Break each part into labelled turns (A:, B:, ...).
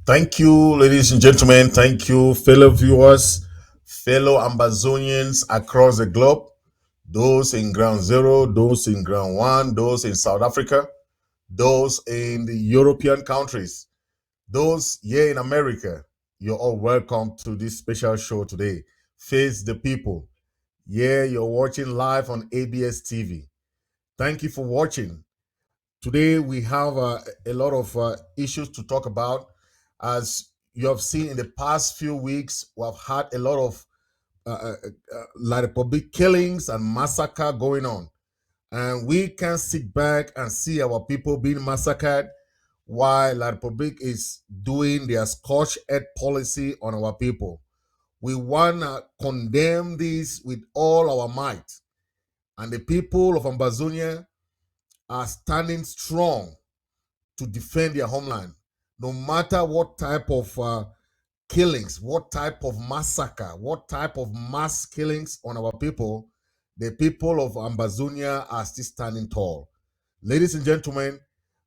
A: Thank you, ladies and gentlemen. Thank you, fellow viewers, fellow Amazonians across the globe, those in ground zero, those in ground one, those in South Africa, those in the European countries, those here in America. You're all welcome to this special show today. Face the People. Yeah, you're watching live on ABS TV. Thank you for watching. Today, we have a lot of issues to talk about. As you have seen in the past few weeks, we have had a lot of La Republic killings and massacre going on. And we can't sit back and see our people being massacred while La Republic is doing their scorched earth policy on our people. We want to condemn this with all our might. And the people of Ambazonia are standing strong to defend their homeland, no matter what type of killings, what type of massacre, what type of mass killings on our people, the people of Ambazonia are still standing tall. Ladies and gentlemen,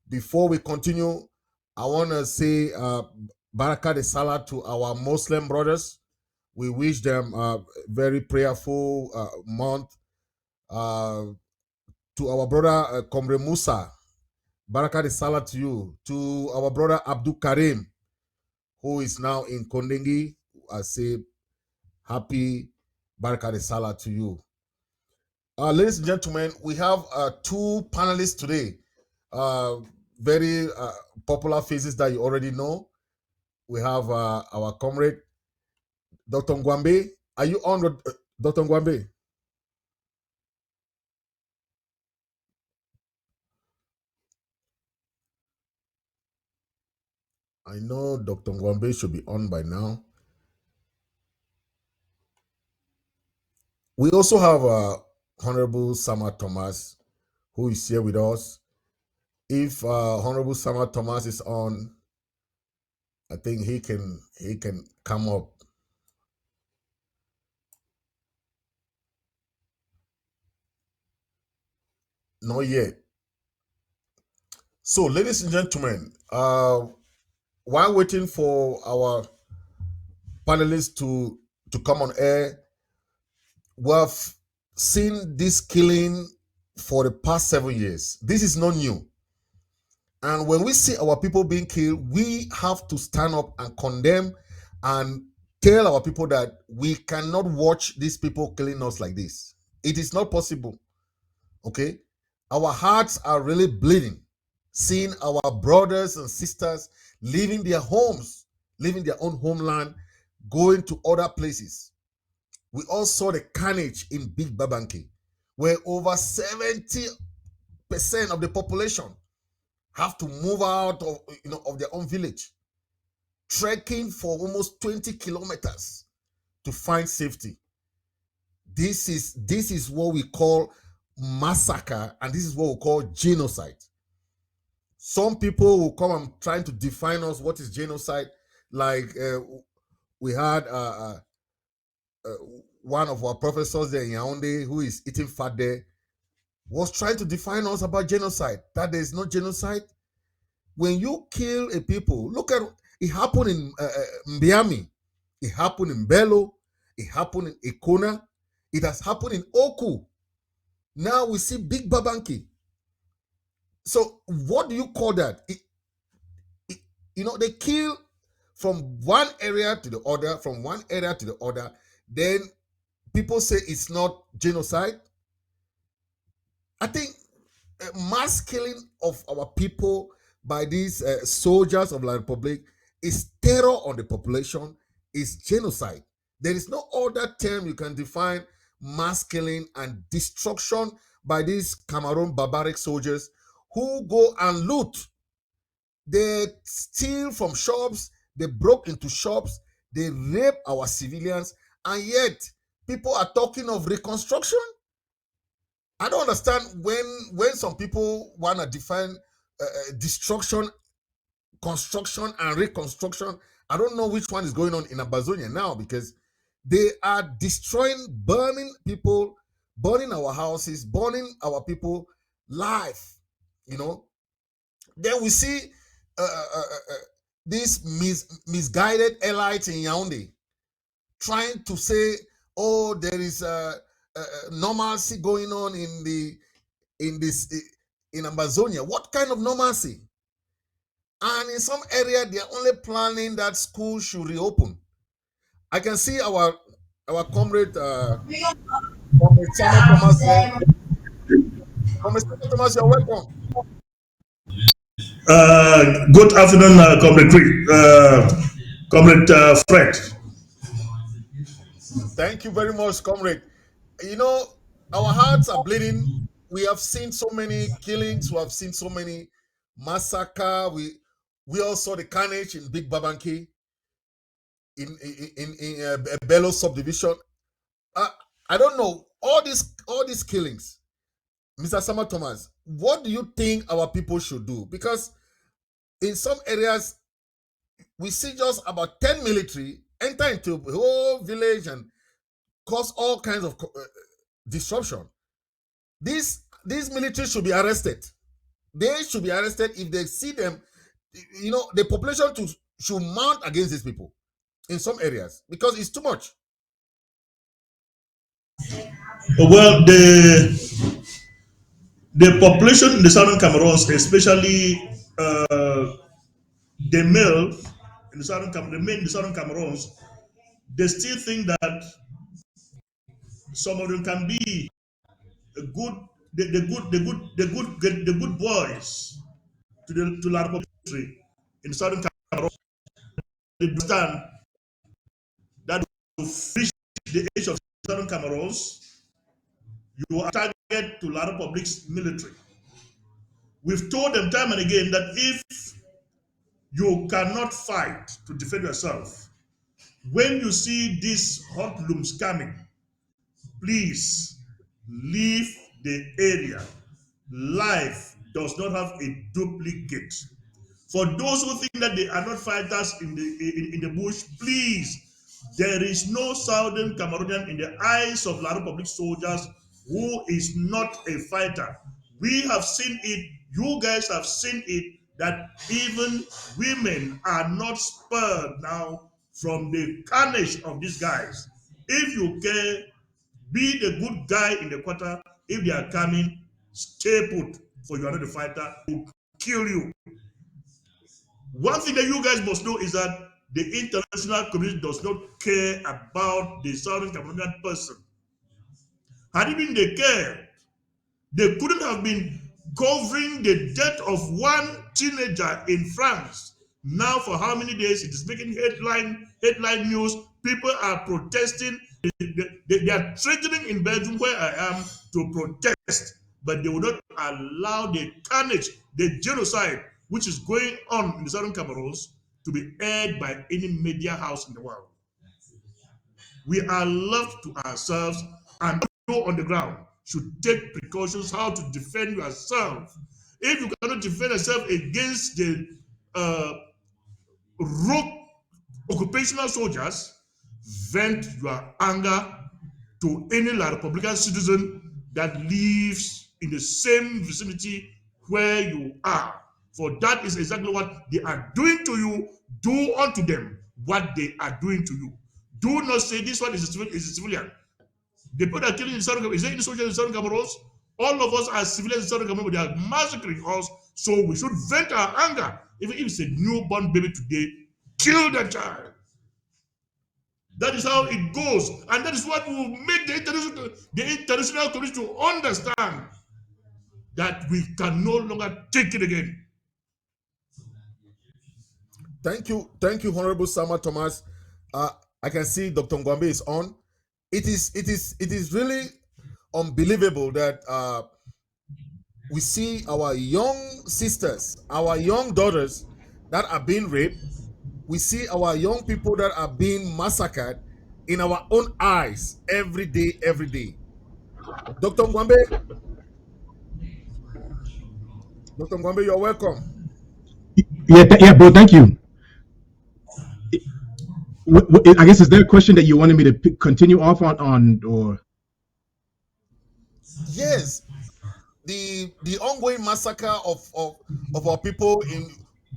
A: before we continue, I want to say Baraka de Salah to our Muslim brothers. We wish them a very prayerful month. To our brother Komre Musa, Baraka de Salah to you. To our brother Abdul Karim, who is now in Kondengi, I say happy Baraka de Salah to you. Ladies and gentlemen, we have two panelists today. Very popular faces that you already know. We have our comrade, Dr. Ngwambe. Are you on, Dr. Ngwambe? I know Dr. Ngwambe should be on by now. We also have Honorable Sama Thomas, who is here with us. If Honorable Sama Thomas is on, I think he can come up. Not yet. So, ladies and gentlemen, while waiting for our panelists to come on air, we have seen this killing for the past 7 years. This is not new. And when we see our people being killed, we have to stand up and condemn and tell our people that we cannot watch these people killing us like this. It is not possible. Okay? Our hearts are really bleeding seeing our brothers and sisters leaving their homes, leaving their own homeland, going to other places. We all saw the carnage in Big Babanke, where over 70% of the population have to move out of their own village, trekking for almost 20 kilometers to find safety. This is what we call massacre, and this is what we call genocide. Some people will come and trying to define us what is genocide. Like we had uh, one of our professors there in Yaoundé who is eating fat there was trying to define us about genocide. That there is no genocide. When you kill a people, look at it happened in Mbiami, it happened in Bello, it happened in Ekona, it has happened in Oku. Now we see Big Babanki. So what do you call that? They kill from one area to the other, from one area to the other. Then people say it's not genocide. I think mass killing of our people by these soldiers of La Republic is terror on the population, is genocide. There is no other term you can define mass killing and destruction by these Cameroon barbaric soldiers who go and loot. They steal from shops, they broke into shops, they rape our civilians, and yet people are talking of reconstruction. I don't understand when some people want to define destruction, construction, and reconstruction. I don't know which one is going on in Amazonia now because they are destroying, burning people, burning our houses, burning our people life. You know. Then we see uh, uh, uh, these misguided elites in Yaoundé trying to say, "Oh, there is a normalcy going on in this in Amazonia." What kind of normalcy? And in some area, they are only planning that school should reopen. I can see our comrade, comrade Samuel Thomas there. Comrade Samuel Thomas, you're welcome.
B: Good afternoon, Comrade Comrade Fred.
A: Thank you very much, comrade. You know, our hearts are bleeding. We have seen so many killings. We have seen so many massacre. We all saw the carnage in Big Babanki in Bello subdivision. Uh, I don't know all these killings. Mr. Sama Thomas, what do you think our people should do? Because in some areas we see just about 10 military enter into the whole village and cause all kinds of disruption. These military should be arrested. They should be arrested if they see them. You know, the population should mount against these people in some areas because it's too much.
B: Well, the population in the southern Cameroons, especially the male in the the men in the southern Cameroons, they still think that some of them can be a good, the good boys to the population in the southern Cameroon. They understand that to reach the age of southern Cameroons, you are target to La Republic's military. We've told them time and again that if you cannot fight to defend yourself, when you see these hoodlums coming, please leave the area. Life does not have a duplicate. For those who think that they are not fighters in the bush, please, there is no Southern Cameroonian in the eyes of La Republic soldiers who is not a fighter. We have seen it, you guys have seen it, that even women are not spared now from the carnage of these guys. If you care, be the good guy in the quarter. If they are coming, stay put, for you are not a fighter, who kill you. One thing that you guys must know is that the international community does not care about the Southern Cameroonian person. Had it been they care, they couldn't have been covering the death of one teenager in France. Now, for how many days it is making headline news? People are protesting. They are threatening in Belgium, where I am, to protest, but they will not allow the carnage, the genocide, which is going on in the southern Cameroons, to be aired by any media house in the world. We are left to ourselves, and you on the ground should take precautions how to defend yourself. If you cannot defend yourself against the uh, rogue occupational soldiers, vent your anger to any La Republican citizen that lives in the same vicinity where you are. For that is exactly what they are doing to you. Do unto them what they are doing to you. Do not say this one is a civilian. The people that are killing in Southern Cameroon, is there any soldiers in Southern Cameroon? All of us are civilians in Southern Cameroon, but they are massacring us. So we should vent our anger. Even if it's a newborn baby today, kill the child. That is how it goes. And that is what will make the international community to understand that we can no longer take it again.
A: Thank you, Honorable Sama Thomas. Uh, I can see Dr. Ngwambe is on. It is really unbelievable that we see our young sisters, our young daughters that are being raped. We see our young people that are being massacred in our own eyes every day, every day. Dr. Ngwambe, Dr. Ngwambe, you're welcome.
C: Yeah, yeah, bro. Thank you. I guess is there a question that you wanted me to continue off on, or
A: Yes, the ongoing massacre of our people in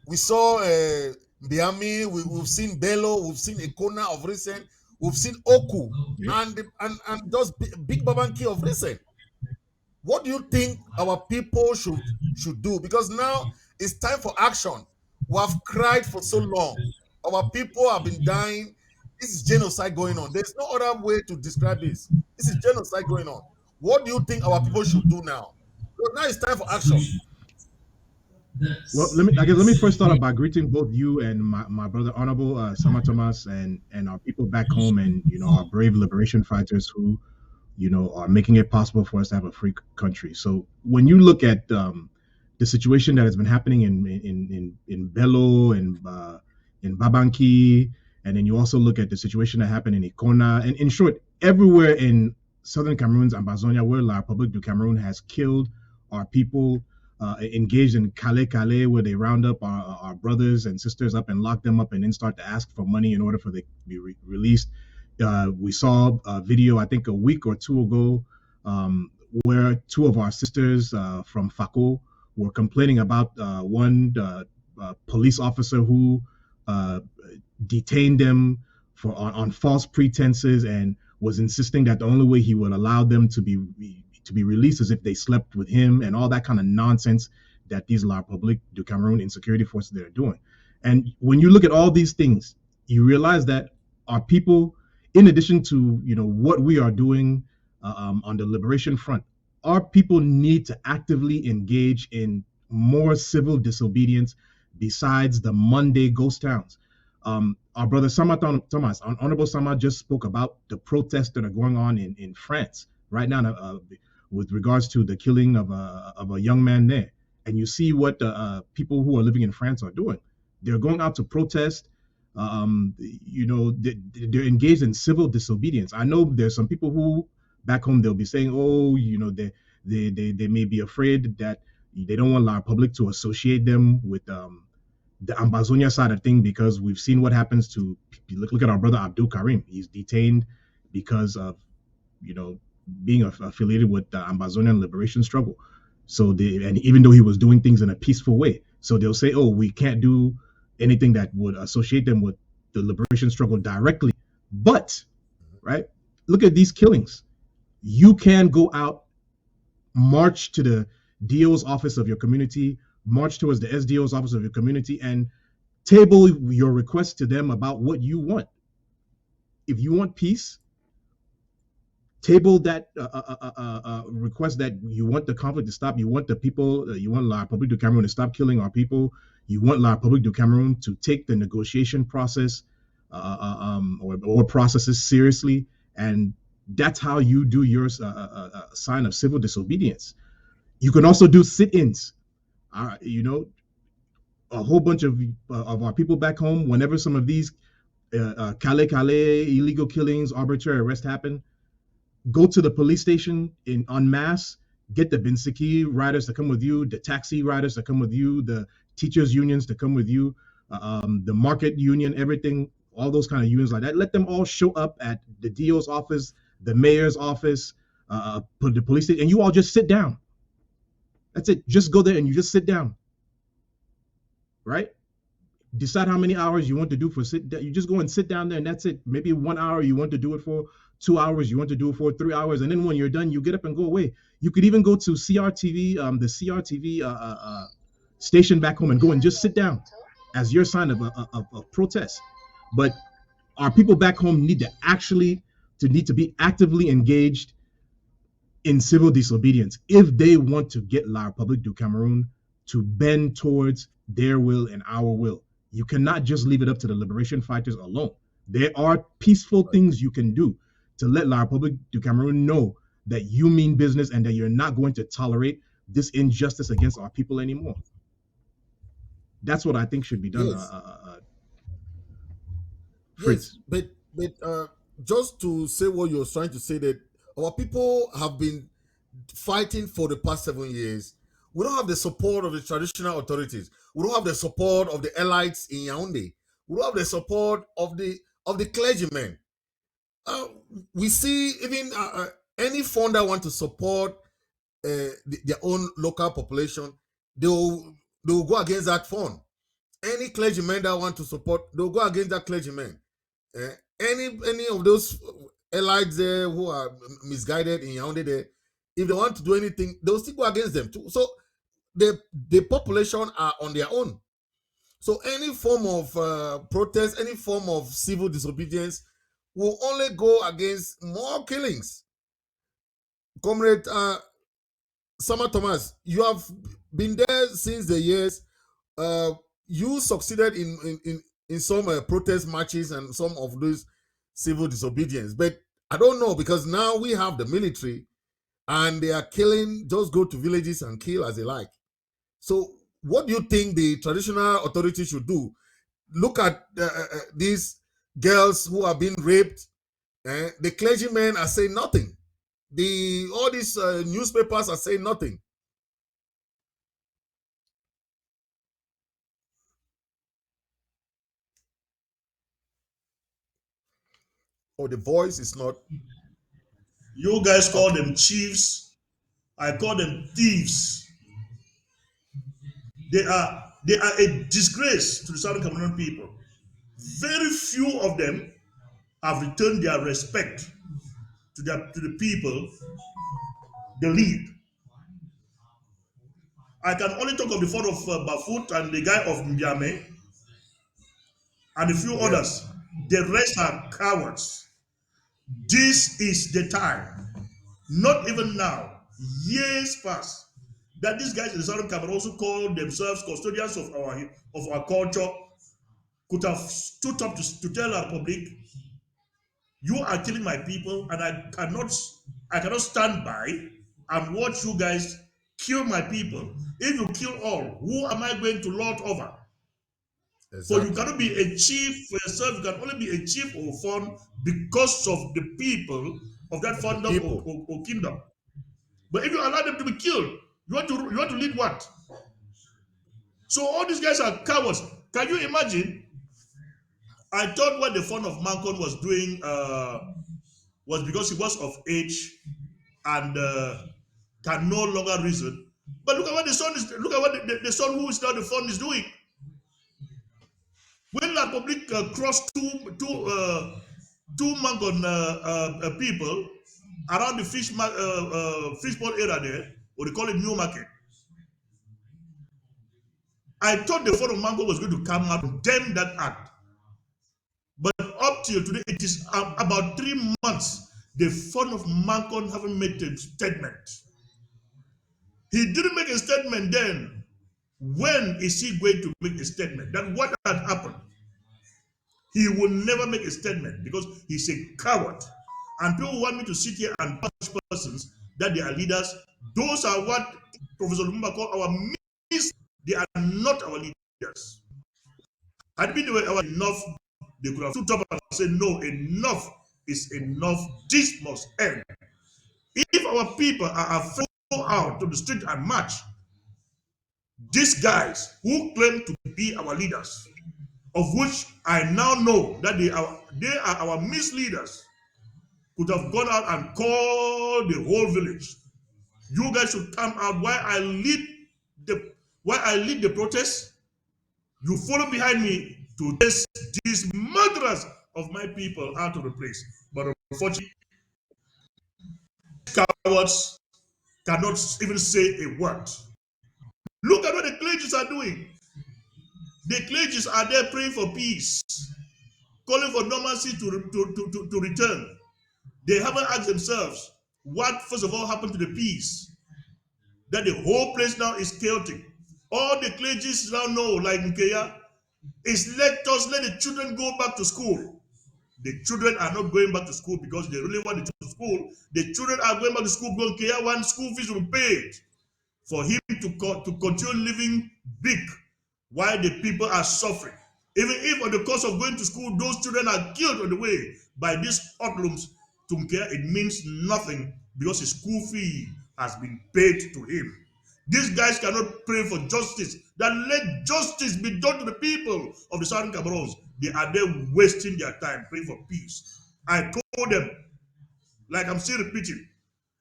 A: we saw. Miami, we've seen Bello, we've seen Ekona of recent, we've seen Oku,
C: Yep.
A: and just Big Babanki of recent. What do you think our people should do? Because now it's time for action. We have cried for so long. Our people have been dying. This is genocide going on. There's no other way to describe this. This is genocide going on. What do you think our people should do now? So now it's time for action.
C: Well, let me first start off by greeting both you and my brother Honorable Sama Thomas and our people back home, and our brave liberation fighters who are making it possible for us to have a free country. So when you look at the situation that has been happening in Bello and in Babanki, and then you also look at the situation that happened in Ikona, and in short, everywhere in southern Cameroon's Ambazonia, where La Republique du Cameroon has killed our people, engaged in Kale, where they round up our brothers and sisters up and lock them up and then start to ask for money in order for them to be released. We saw a video, I think a week or two ago, where two of our sisters from Fako were complaining about one police officer who uh, detained them on false pretenses and was insisting that the only way he would allow them to be released is if they slept with him, and all that kind of nonsense that these La Republique du Cameroon insecurity forces that are doing. And when you look at all these things, you realize that our people, in addition to what we are doing on the liberation front, our people need to actively engage in more civil disobedience besides the Monday ghost towns. Our brother Sama Thomas, Honorable Sama, just spoke about the protests that are going on in France right now with regards to the killing of a young man there. And you see what the people who are living in France are doing. They're going out to protest. They're engaged in civil disobedience. I know there's some people who back home they'll be saying, oh, they may be afraid that they don't want our public to associate them with the Ambazonia side of thing, because we've seen what happens to look at our brother Abdul Karim. He's detained because of being affiliated with the Ambazonian liberation struggle. So and even though he was doing things in a peaceful way, so they'll say, oh, we can't do anything that would associate them with the liberation struggle directly. But right, look at these killings. You can go out, march to the DO's office of your community, march towards the SDO's office of your community, and table your request to them about what you want. If you want peace, table that request that you want the conflict to stop. You want the people, you want La Republique du Cameroon to stop killing our people. You want La Republique du Cameroon to take the negotiation process or processes seriously. And that's how you do your sign of civil disobedience. You can also do sit-ins. A whole bunch of our people back home, whenever some of these Kale illegal killings, arbitrary arrests happen, go to the police station en masse, get the Binsiki riders to come with you, the taxi riders to come with you, the teachers unions to come with you, the market union, everything, all those kind of unions like that. Let them all show up at the DO's office, the mayor's office, the police station, and you all just sit down. That's it. Just go there and you just sit down, right? Decide how many hours you want to do for sit. You just go and sit down there, and that's it. Maybe 1 hour you want to do it for, 2 hours you want to do it for, 3 hours, and then when you're done, you get up and go away. You could even go to CRTV, the CRTV station back home, and go and just sit down as your sign of protest. But our people back home need to be actively engaged in civil disobedience if they want to get La Republique du Cameroon to bend towards their will and our will. You cannot just leave it up to the liberation fighters alone. There are peaceful things you can do to let La Republique du Cameroon know that you mean business and that you're not going to tolerate this injustice against our people anymore. That's what I think should be done.
A: Yes.
C: Fritz.
A: Yes, but just to say what you're trying to say, that our people have been fighting for the past 7 years. We don't have the support of the traditional authorities. We don't have the support of the elites in Yaoundé. We don't have the support of the clergymen. We see even any fund that want to support their own local population, they will go against that fund. Any clergyman that want to support, they'll go against that clergyman. Eh, any of those elites there who are misguided in Yaoundé there, if they want to do anything, they'll still go against them too. So the population are on their own. So any form of protest, any form of civil disobedience will only go against more killings. Comrade Sama Thomas, you have been there since the years. Uh, you succeeded in some protest marches and some of those civil disobedience, but I don't know because now we have the military and they are killing. Just go to villages and kill as they like. So, what do you think the traditional authorities should do? Look at these girls who are being raped. The clergymen are saying nothing. The all these newspapers are saying nothing. Oh, the voice is not
B: You guys call
A: okay.
B: them chiefs. I call them thieves. They are a disgrace to the Southern Cameroon people. Very few of them have returned their respect to the people they lead. I can only talk of the fall of Bafut and the guy of Mbiame and a few
A: Yeah,
B: others. The rest are cowards. This is the time, not even now, years past, that these guys in the Southern Cameroon also call themselves custodians of our culture, could have stood up to tell our public, you are killing my people, and I cannot stand by and watch you guys kill my people. If you kill all, who am I going to lord over? For you
A: exactly.
B: cannot be a chief for yourself, you can only be a chief or fund because of the people of that
A: Of the
B: fandom
A: people.
B: or kingdom. But if you allow them to be killed, you want to lead what? So all these guys are cowards. Can you imagine? I thought what the fund of Mancon was doing was because he was of age and can no longer reason. But look at what the son is. Look at what the son who is now the fund is doing. When La Republic crossed two Mangon people around the fish pond area there, or they call it New Market, I thought the fund of Mango was going to come out and condemn that act. But up till today, it is about 3 months. The fund of Mancon haven't made a statement. He didn't make a statement then. When is he going to make a statement? That what had happened? He will never make a statement because he's a coward. And people want me to sit here and punch persons that they are leaders. Those are what Professor Lumumba called our ministers. They are not our leaders. Had been our enough, they could have stood up and said, no, enough is enough. This must end. If our people are afraid to go out to the street and march, these guys who claim to be our leaders, of which I now know that they are our misleaders, could have gone out and called the whole village. You guys should come out the while I lead the protest. You follow behind me to chase these murderers of my people out of the place. But unfortunately, cowards cannot even say a word. Look at what the clergies are doing. The clergies are there praying for peace, calling for normalcy to return. They haven't asked themselves what, first of all, happened to the peace. That the whole place now is chaotic. All the clergies now know, like Nkeya, is let the children go back to school. The children are not going back to school because they really want to go to school. The children are going back to school because Nkeya wants school fees to be paid for him to continue living big while the people are suffering. Even if on the course of going to school, those children are killed on the way by these hoodlums to Nkea, it means nothing because his school fee has been paid to him. These guys cannot pray for justice. That let justice be done to the people of the Southern Cameroons. They are there wasting their time praying for peace. I told them, like I'm still repeating,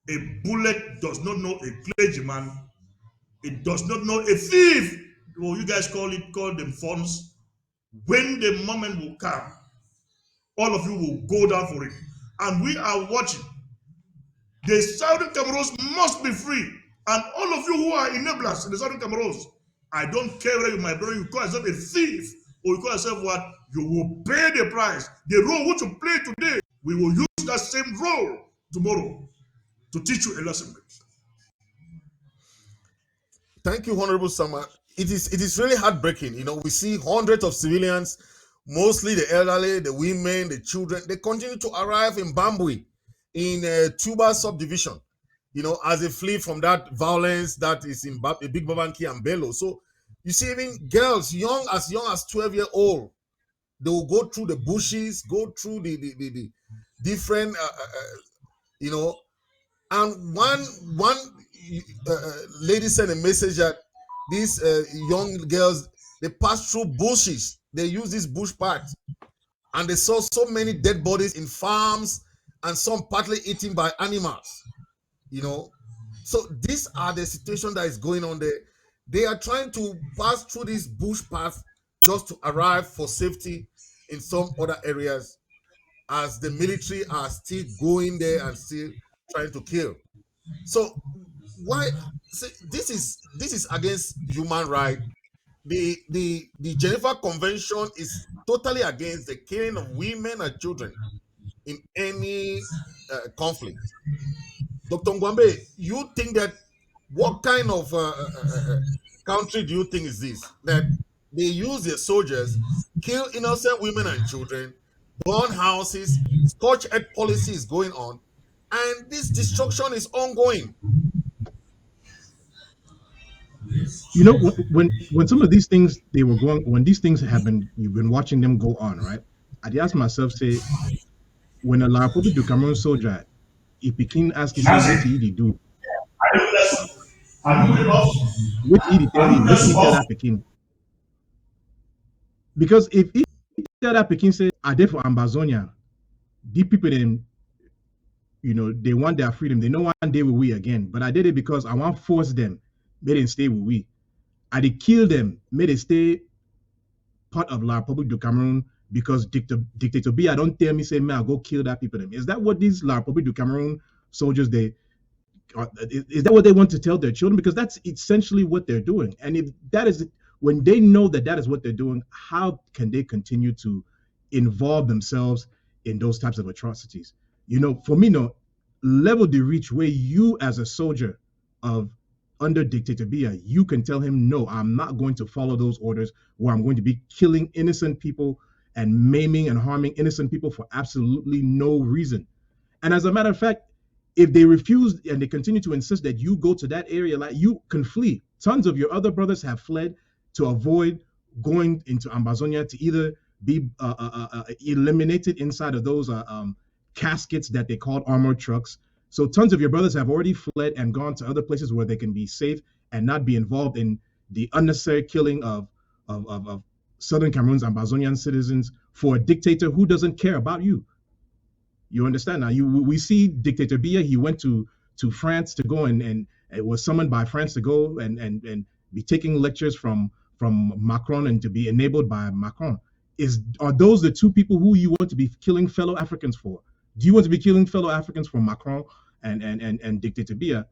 B: a bullet does not know a clergyman. It does not know a thief. well, you guys call them funds. When the moment will come, all of you will go down for it. And we are watching. The Southern Cameroons must be free. And all of you who are enablers in the Southern Cameroons, I don't care whether you, my brother, you call yourself a thief or you call yourself what, you will pay the price. The role which you play today, we will use that same role tomorrow to teach you a lesson.
A: Thank you, Honorable Sama. It is really heartbreaking. We see hundreds of civilians, mostly the elderly, the women, the children. They continue to arrive in Bambui, in Tuba subdivision. As they flee from that violence that is in Big Babanki and Bello. So you see, even girls young as 12-year old, they will go through the bushes, go through the different, you know, and one lady sent a message that these young girls, they pass through bushes. They use these bush parts, and they saw so many dead bodies in farms, and some partly eaten by animals. You know, so these are the situation that is going on there. They are trying to pass through these bush paths just to arrive for safety in some other areas, as the military are still going there and still trying to kill. So why? See, this is against human right. The Geneva Convention is totally against the killing of women and children in any conflict. Dr. Ngwambe, you think that what kind of country do you think is this? That they use their soldiers, kill innocent women and children, burn houses, scorch earth policy is going on, and this destruction is ongoing.
C: When some of these things they were going, when these things have been, you've been watching them go on, right? I ask myself, say, when a La Republic du Cameroon soldier, if Pekin ask you, say, what he do, what he tell him, what he tell that Pekin? Because if he tell that Pekin, say, I there for Ambazonia, the people them, they want their freedom. They know one day with we again. But I did it because I want to force them, may they stay with we. I did kill them, may they stay part of La Republic du Cameroon because Dictator B, I don't tell me, say, man, I'll go kill that people. Them. Is that what these La Republic du Cameroon soldiers, is that what they want to tell their children? Because that's essentially what they're doing. And if that is, when they know that that is what they're doing, how can they continue to involve themselves in those types of atrocities? For me, no, level the reach where you as a soldier of under dictator Biya, you can tell him, no, I'm not going to follow those orders where I'm going to be killing innocent people and maiming and harming innocent people for absolutely no reason. And as a matter of fact, if they refuse and they continue to insist that you go to that area, like, you can flee. Tons of your other brothers have fled to avoid going into Ambazonia, to either be eliminated inside of those caskets that they called armored trucks. So tons of your brothers have already fled and gone to other places where they can be safe and not be involved in the unnecessary killing of Southern Cameroon's Ambazonian citizens for a dictator who doesn't care about you. You understand now? We see Dictator Biya. He went to France to go and it was summoned by France to go and be taking lectures from Macron and to be enabled by Macron. Are those the two people who you want to be killing fellow Africans for? Do you want to be killing fellow Africans for Macron and Dictator Biya?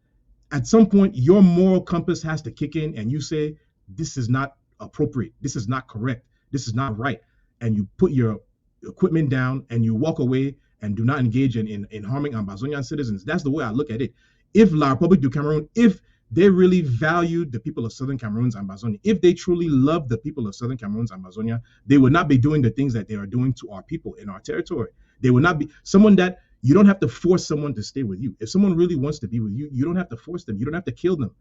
C: At some point, your moral compass has to kick in, and you say, this is not appropriate. This is not correct. This is not right. And you put your equipment down and you walk away and do not engage in harming Ambazonian citizens. That's the way I look at it. If La Republique du Cameroon, if they really valued the people of Southern Cameroon's Ambazonia, if they truly loved the people of Southern Cameroon's Ambazonia, they would not be doing the things that they are doing to our people in our territory. They would not be someone that you don't have to force someone to stay with you. If someone really wants to be with you, you don't have to force them. You don't have to kill them.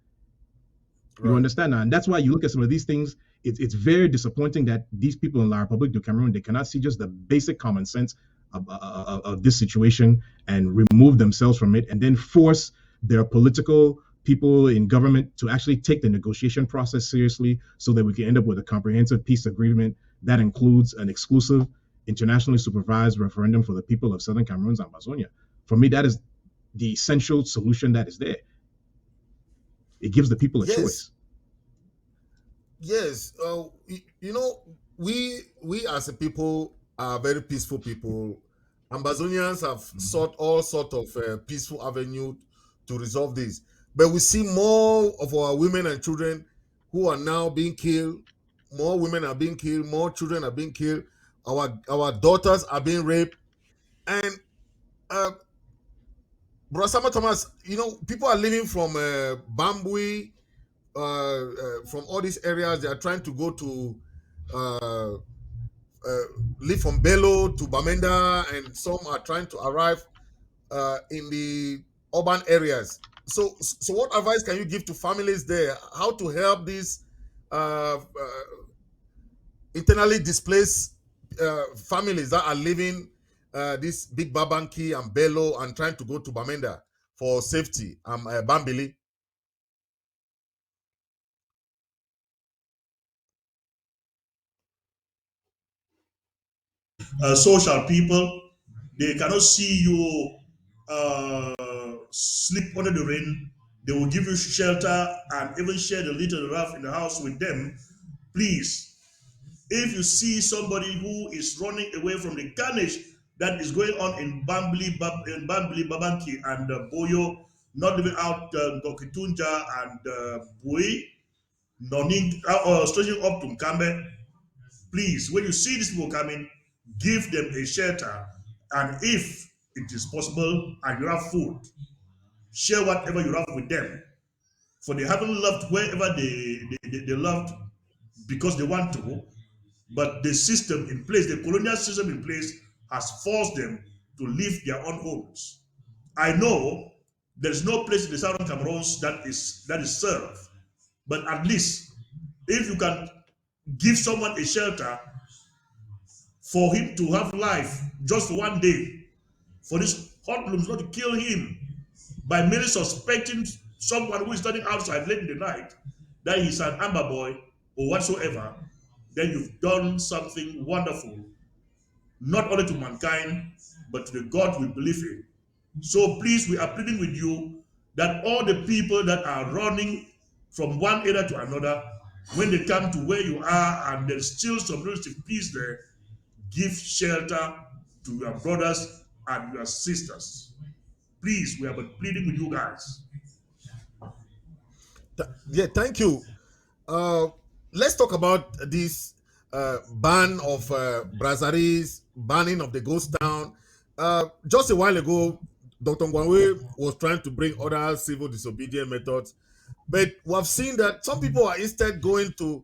C: Right. You understand now? And that's why you look at some of these things, it's very disappointing that these people in La Republique du Cameroon, they cannot see just the basic common sense of this situation and remove themselves from it and then force their political people in government to actually take the negotiation process seriously so that we can end up with a comprehensive peace agreement that includes an exclusive internationally supervised referendum for the people of Southern Cameroon's Ambazonia. For me, that is the essential solution that is there. It gives the people a choice.
A: Yes, you know, we as a people are very peaceful people. Amazonians have sought all sort of peaceful avenue to resolve this, but we see more of our women and children who are now being killed. More women are being killed. More children are being killed. Our daughters are being raped, and uh, Brasama Thomas, you know, people are living from Bambui, from all these areas. They are trying to go to uh, uh, live from Bello to Bamenda, and some are trying to arrive in the urban areas. So what advice can you give to families there? How to help these internally displaced families that are living this big Babanki and Bello and trying to go to Bamenda for safety? Bambili.
B: Social people, they cannot see you sleep under the rain. They will give you shelter and even share the little rough in the house with them. Please, if you see somebody who is running away from the carnage that is going on in Bambli, Babanki, and Boyo, not even out Gokitunja and Bui, Noning, stretching up to Mkambe, please, when you see these people coming, give them a shelter. And if it is possible and you have food, share whatever you have with them. For they haven't loved wherever they loved because they want to, but the system in place, the colonial system in place, has forced them to leave their own homes. I know there's no place in the southern Cameroons that is served, but at least if you can give someone a shelter for him to have life just for one day, for these hoodlums not to kill him by merely suspecting someone who is standing outside late in the night that he's an amber boy or whatsoever, then you've done something wonderful, not only to mankind, but to the God we believe in. So please, we are pleading with you that all the people that are running from one area to another, when they come to where you are and there's still some relative peace there, give shelter to your brothers and your sisters. Please, we are pleading with you guys.
A: Yeah, thank you. Uh, let's talk about this ban of brasseries, banning of the ghost town. Just a while ago, Dr. Ngwanwe was trying to bring other civil disobedient methods, but we have seen that some people are instead going to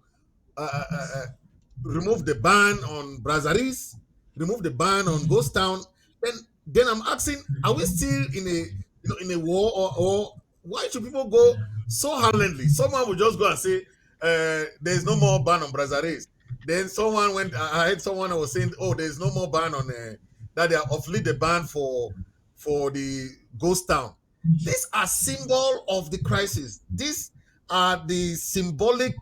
A: uh, uh, uh, uh, remove the ban on brasseries, remove the ban on ghost town. Then, then I'm asking, are we still in a in a war, or why should people go so harlantly? Someone will just go and say there's no more ban on brasseries. Then someone went. I heard someone was saying, oh, there's no more ban on that they are offlit the ban for the ghost town. These are symbol of the crisis. These are the symbolic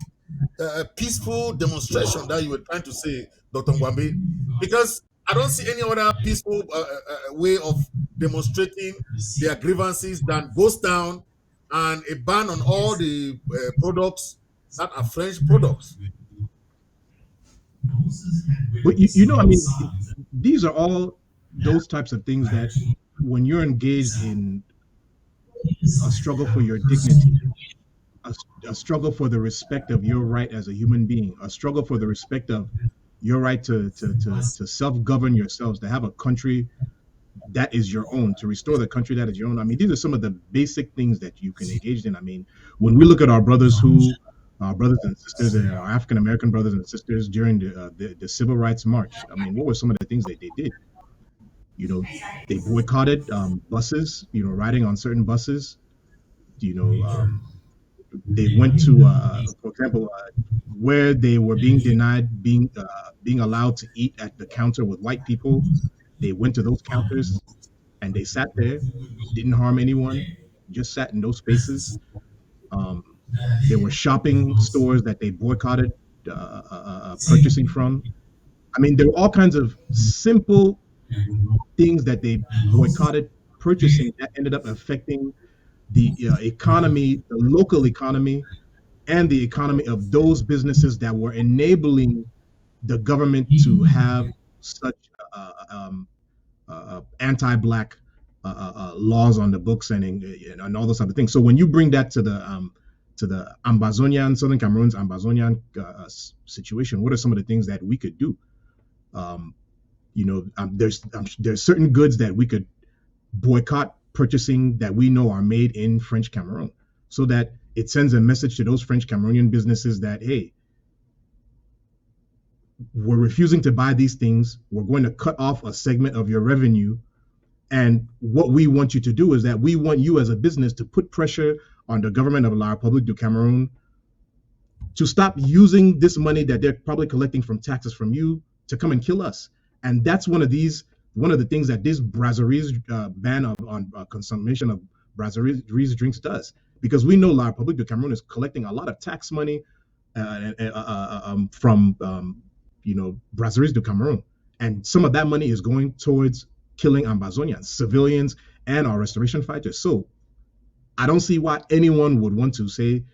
A: peaceful demonstration that you were trying to say, Dr. Ngwambi, because I don't see any other peaceful way of demonstrating their grievances than ghost town and a ban on all the products that are French products.
C: But I mean, these are all those types of things that when you're engaged in a struggle for your dignity, a, a struggle for the respect of your right as a human being, a struggle for the respect of your right to self-govern yourselves, to have a country that is your own, to restore the country that is your own. I mean, these are some of the basic things that you can engage in. I mean, when we look at our brothers and sisters, our African American brothers and sisters during the Civil Rights March, I mean, what were some of the things that they did? You know, they boycotted buses, riding on certain buses. You know, they went to, for example, where they were being denied being allowed to eat at the counter with white people. They went to those counters and they sat there, didn't harm anyone, just sat in those spaces. Um, there were shopping stores that they boycotted purchasing from. I mean, there were all kinds of simple things that they boycotted purchasing that ended up affecting the economy, the local economy, and the economy of those businesses that were enabling the government to have such anti-black laws on the books and all those other things. So when you bring that to the Ambazonian, Southern Cameroon's Ambazonian situation, what are some of the things that we could do? Um, there's certain goods that we could boycott purchasing that we know are made in French Cameroon, so that it sends a message to those French Cameroonian businesses that, hey, we're refusing to buy these things. We're going to cut off a segment of your revenue. And what we want you to do is that we want you as a business to put pressure on the government of La République du Cameroon to stop using this money that they're probably collecting from taxes from you to come and kill us. And that's one of the things that this brasseries ban on consumption of brasseries drinks does, because we know La République du Cameroon is collecting a lot of tax money from brasseries du Cameroon, and some of that money is going towards killing Ambazonians, civilians, and our restoration fighters. So I don't see why anyone would want to say,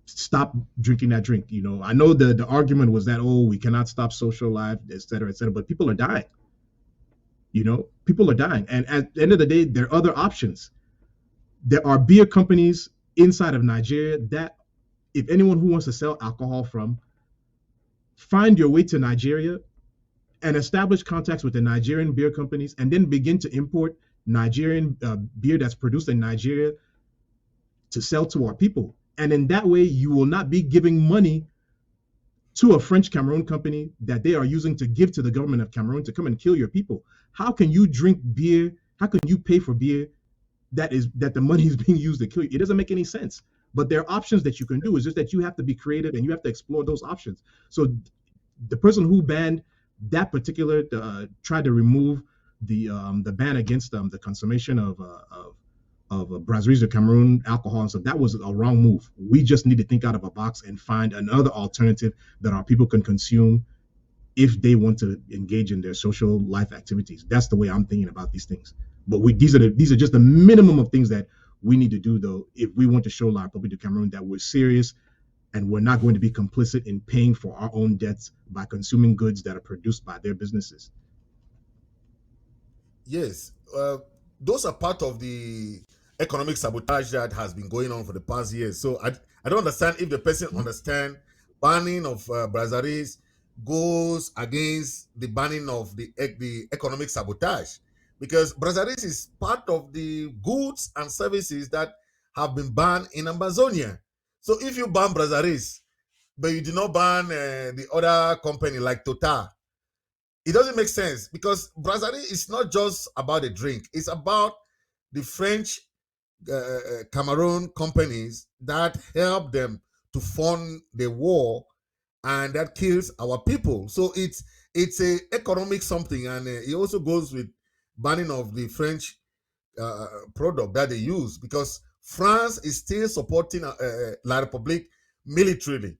C: stop drinking that drink. I know the argument was that, oh, we cannot stop social life, et cetera, but people are dying. People are dying. And at the end of the day, there are other options. There are beer companies inside of Nigeria that, if anyone who wants to sell alcohol from, find your way to Nigeria and establish contacts with the Nigerian beer companies, and then begin to import Nigerian beer that's produced in Nigeria to sell to our people. And in that way, you will not be giving money to a French Cameroon company that they are using to give to the government of Cameroon to come and kill your people. How can you drink beer? How can you pay for beer that the money is being used to kill you? It doesn't make any sense. But there are options that you can do. It's just that you have to be creative and you have to explore those options. So the person who banned that particular tried to remove the ban against the consummation of brasseries de Cameroon alcohol and stuff. That was a wrong move. We just need to think out of a box and find another alternative that our people can consume if they want to engage in their social life activities. That's the way I'm thinking about these things. But these are just the minimum of things that we need to do, though, if we want to show La République du Cameroon that we're serious and we're not going to be complicit in paying for our own debts by consuming goods that are produced by their businesses.
A: Yes, those are part of the economic sabotage that has been going on for the past years. So I don't understand if the person understand banning of brasseries goes against the banning of the economic sabotage, because brasseries is part of the goods and services that have been banned in Amazonia. So if you ban brasseries, but you do not ban the other company like Total, it doesn't make sense, because brasserie is not just about the drink. It's about the French Cameroon companies that help them to fund the war and that kills our people. So it's a economic something, and it also goes with banning of the French product that they use, because France is still supporting La République militarily,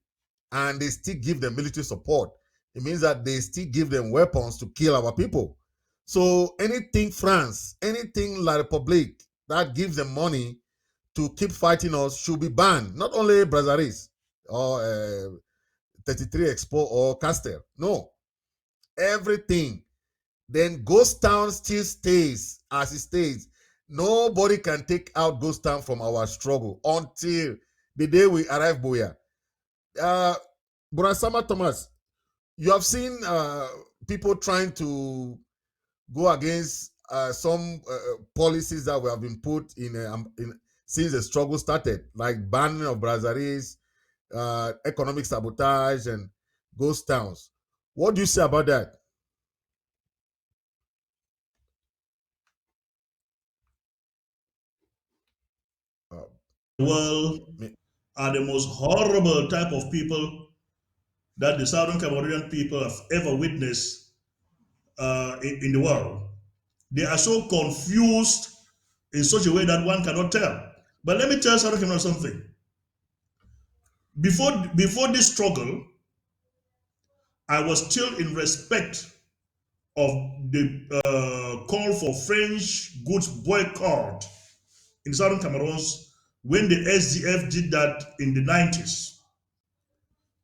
A: and they still give them military support. It means that they still give them weapons to kill our people. So anything France, anything La République that gives them money to keep fighting us should be banned. Not only brasseries or 33 Expo or Castel. No, everything. Then Ghost Town still stays as it stays. Nobody can take out Ghost Town from our struggle until the day we arrive Boya. Burasama Thomas, you have seen people trying to go against some policies that have been put in since the struggle started, like banning of brasseries, economic sabotage, and ghost towns. What do you say about that? Uh,
B: World are the most horrible type of people that the Southern Cameroonian people have ever witnessed in the world. They are so confused in such a way that one cannot tell. But let me tell Southern Cameroon something. Before this struggle, I was still in respect of the call for French goods boycott in Southern Cameroons when the SDF did that in the 90s.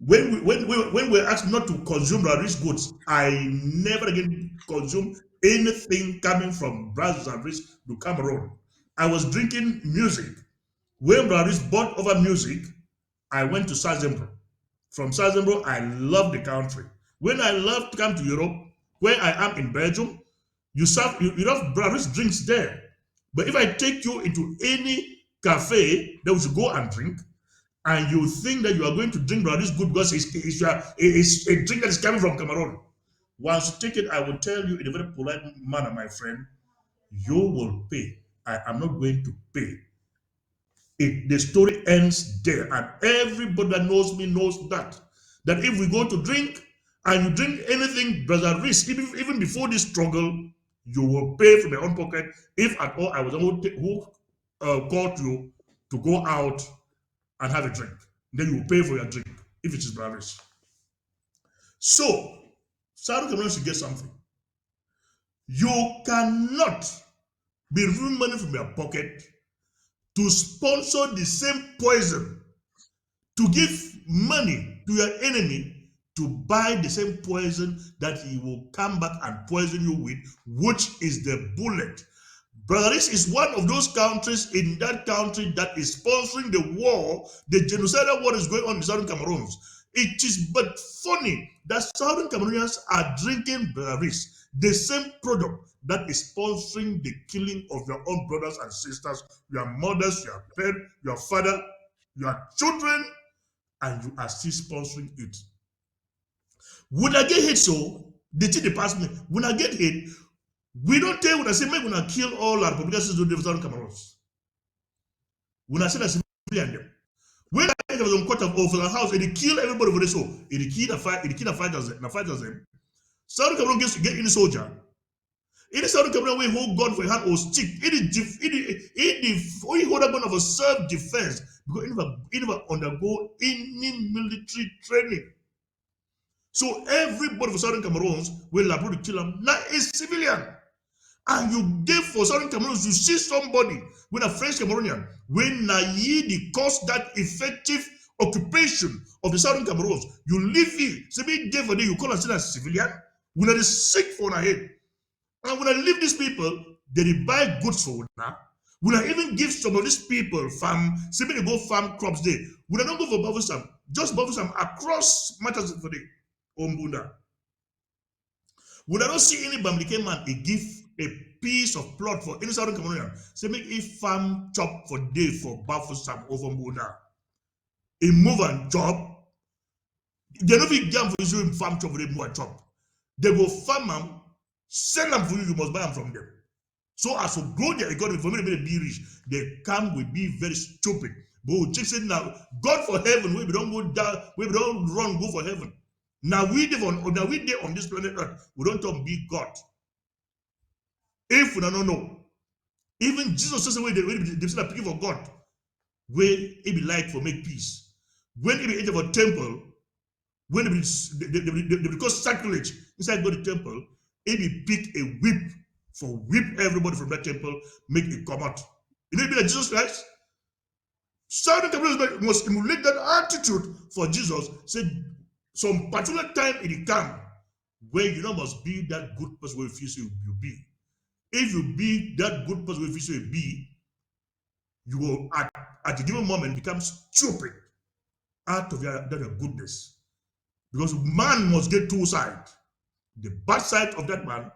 B: When we were asked not to consume rich goods, I never again consume anything coming from Brazil and to Cameroon. I was drinking music. When Braris bought over music, I went to Sazembro. From Sazembro, I love the country. When I love to come to Europe, where I am in Belgium, you have Braris drinks there. But if I take you into any cafe that we should go and drink, and you think that you are going to drink Braris good because it's a drink that is coming from Cameroon, once you take it, I will tell you in a very polite manner, my friend, you will pay. I am not going to pay. The story ends there, and everybody that knows me knows that if we go to drink and you drink anything, brother risk, even before this struggle, you will pay from your own pocket. If at all I was the one who called you to go out and have a drink, then you will pay for your drink if it is brother risk. So South Cameroon should get something. You cannot be removing money from your pocket to sponsor the same poison, to give money to your enemy to buy the same poison that he will come back and poison you with, which is the bullet. Belarus is one of those countries in that country that is sponsoring the war, the genocidal war is going on in Southern Cameroons. It is but funny that Southern Cameroonians are drinking Belarus, the same product that is sponsoring the killing of your own brothers and sisters, your mothers, your parents, your father, your children, and you are still sponsoring it. When I get hit, so the thing they pass me, when I get hit, we don't tell when I say, make when I kill all our Republicans of the Southern Cameroons. When I say that civilian them. When I was on court of over the house, and they kill everybody for this, so they kill the fighters them. Southern Cameroon gets to get in the soldier. In the Southern Cameroon, we hold gun for a hand or stick. We hold a gun of a self-defense because it never undergo any military training. So everybody for Southern Cameroons will able to kill them. Not a civilian. And you give for Southern Cameroons, you see somebody with a French Cameroonian, when the cause that effective occupation of the Southern Cameroons, you leave it. So be there for them, you call us a civilian. When are sick for our head. And when I leave these people, they buy goods for now. When I even give some of these people farm, simply go farm crops there. When I don't go for Bavusam, just Bavusam across matters for the Ombunda. When I don't see any Bamileke man, he give a piece of plot for any Southern Cameroonian. Say make a farm chop for day for Bafusam over Ombunda. A move and chop. They don't be jam for you farm chop for them move and chop. They go farm them, sell them for you, you must buy them from them. So as to grow their economy for me to be rich, they come will be very stupid. But we check it now. God for heaven, we don't go down, we don't run, go for heaven. Now we live on this planet Earth. We don't talk big God. If we don't know, even Jesus says away they say that for God, where it be like for make peace. When it be enter for temple, when they because sacrilege inside God the temple, it be pick a whip for whip everybody from that temple, make it come out. You know, it be like Jesus Christ. Southern Cameroon must emulate that attitude for Jesus. Said some particular time it will come where you know must be that good person where you feel you be. If you be that good person where you feel you be, you will at the given moment become stupid out of your goodness. Because man must get two sides. The bad side of that man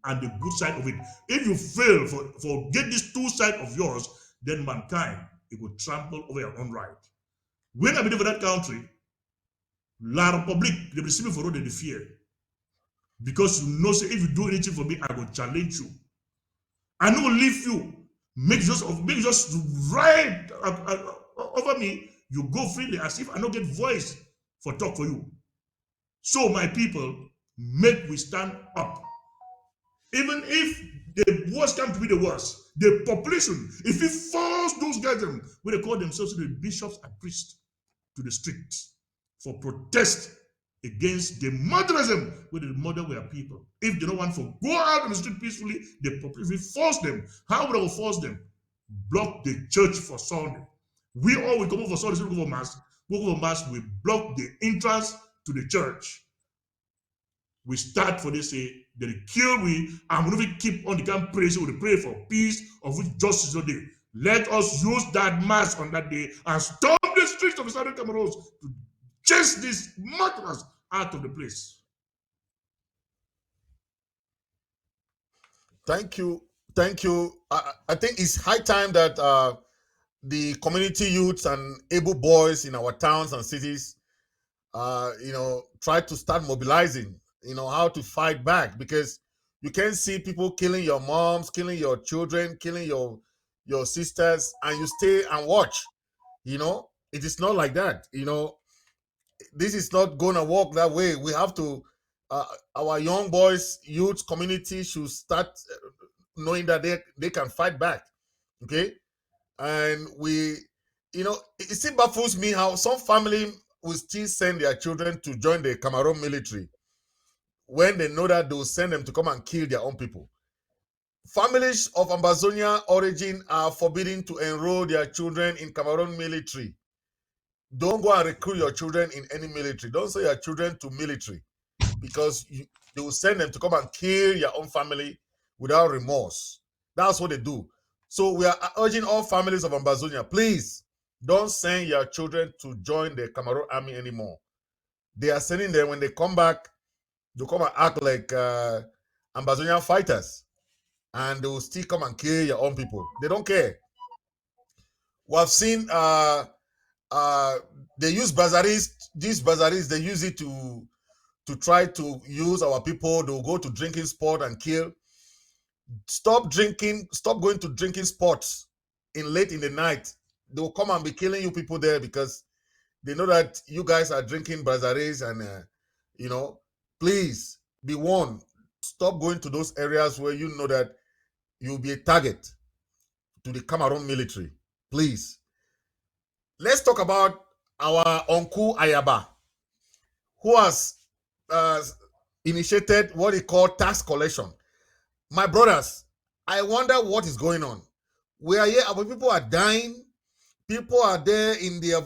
B: and the good side of it. If you fail for get these two sides of yours, then mankind, it will trample over your own right. When I believe in that country, La Republique, they receive me for all the fear. Because you know, say, if you do anything for me, I will challenge you. I will leave you. Make just right over me. You go freely as if I don't get voice for talk for you. So my people, make we stand up. Even if the worst come to be the worst, the population, if we force those guys, when they call themselves the bishops and priests, to the streets for protest against the murderism with the murder were people. If they don't want to go out on the street peacefully, the population force them. How would I force them? Block the church for Sunday. We all will come over for sorry, go for mass. Go for mass. We block the entrance to the church. We start for this say they kill we and we don't keep on the camp praise. We pray for peace of which justice on day. Let us use that mass on that day and storm the streets of the Southern Cameroon to chase these murderers out of the place.
A: Thank you. Thank you. I think it's high time that the community youths and able boys in our towns and cities, try to start mobilizing, how to fight back, because you can see people killing your moms, killing your children, killing your sisters, and you stay and watch. It is not like that. This is not gonna work that way. We have to. Our young boys, youth community should start knowing that they can fight back. Okay, and it still baffles me how some family will still send their children to join the Cameroon military when they know that they will send them to come and kill their own people. Families of Ambazonia origin are forbidden to enroll their children in Cameroon military. Don't go and recruit your children in any military. Don't send your children to military, because they will send them to come and kill your own family without remorse. That's what they do. So we are urging all families of Ambazonia, please don't send your children to join the Cameroon army anymore. They are sending them, when they come back, they come and act like Ambazonian fighters, and they will still come and kill your own people. They don't care. We have seen they use bazaris. These bazaris, they use it to try to use our people. They'll go to drinking spot and kill. Stop drinking. Stop going to drinking spots in late in the night. They'll come and be killing you people there, because they know that you guys are drinking bazaris, and please be warned. Stop going to those areas where you know that you'll be a target to the Cameroon military. Please. Let's talk about our Uncle Ayaba, who has uh, initiated what he called tax collection. My brothers, I wonder what is going on. We are here, our people are dying. People are there in their,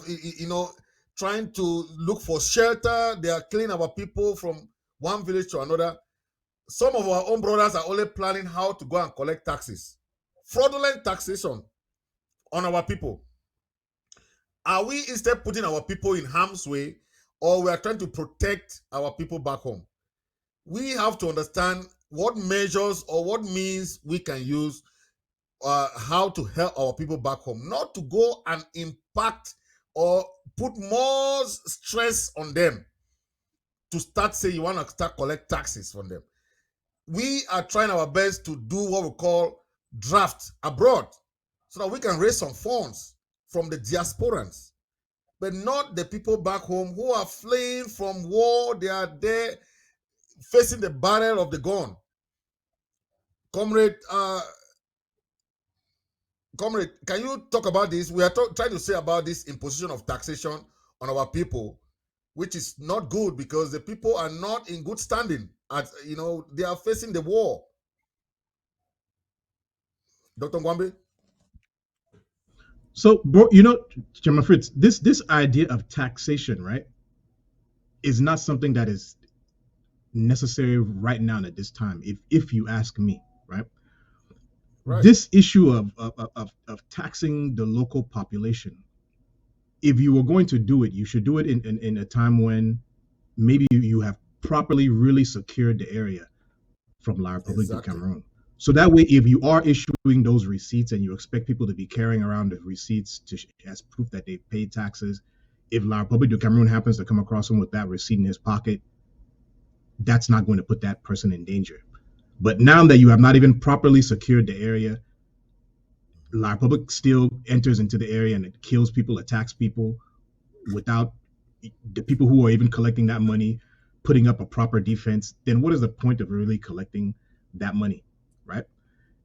A: trying to look for shelter. They are killing our people from one village to another. Some of our own brothers are only planning how to go and collect taxes. Fraudulent taxation on our people. Are we instead putting our people in harm's way, or we are trying to protect our people back home? We have to understand what measures or what means we can use, how to help our people back home, not to go and impact or put more stress on them to start saying you want to start collect taxes from them. We are trying our best to do what we call draft abroad, so that we can raise some funds from the diasporans, but not the people back home who are fleeing from war. They are there facing the barrel of the gun. Comrade, can you talk about this? We are trying to say about this imposition of taxation on our people, which is not good, because the people are not in good standing. They are facing the war. Dr. Ngwambe?
C: So, Chairman Fritz, this idea of taxation, right, is not something that is necessary right now at this time. If you ask me, right,
A: Right.
C: this issue of taxing the local population, if you were going to do it, you should do it in a time when maybe you have properly really secured the area from La Republique du
A: Exactly.
C: Cameroon. So that way, if you are issuing those receipts and you expect people to be carrying around the receipts as proof that they paid taxes, if La Republique du Cameroon happens to come across him with that receipt in his pocket, that's not going to put that person in danger. But now that you have not even properly secured the area, La Republique still enters into the area and it kills people, attacks people without the people who are even collecting that money putting up a proper defense. Then what is the point of really collecting that money, right?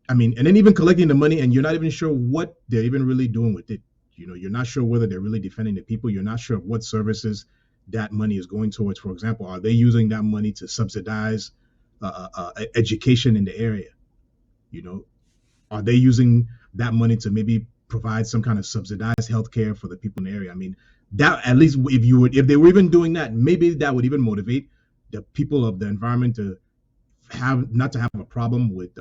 C: I mean, and then even collecting the money and you're not even sure what they're even really doing with it. You're not sure whether they're really defending the people. You're not sure what services that money is going towards. For example, are they using that money to subsidize education in the area? Are they using that money to maybe provide some kind of subsidized healthcare for the people in the area. I mean, that at least if they were even doing that, maybe that would even motivate the people of the environment to have not to have a problem with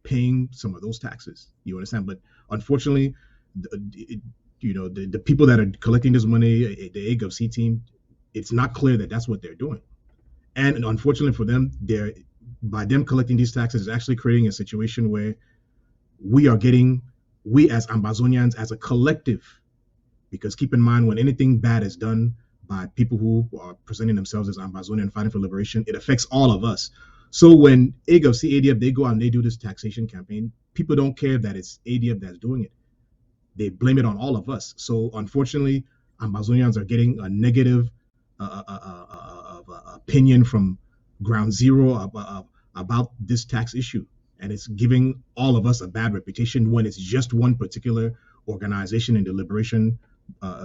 C: paying some of those taxes. You understand? But unfortunately, the people that are collecting this money, the AGOC team, it's not clear that that's what they're doing. And unfortunately for them, they're by them collecting these taxes is actually creating a situation where we as Ambazonians, as a collective, because keep in mind, when anything bad is done by people who are presenting themselves as Ambazonian fighting for liberation, it affects all of us. So when AGOC, ADF, they go out and they do this taxation campaign, people don't care that it's ADF that's doing it. They blame it on all of us. So unfortunately, Ambazonians are getting a negative opinion from ground zero about this tax issue. And it's giving all of us a bad reputation when it's just one particular organization in the liberation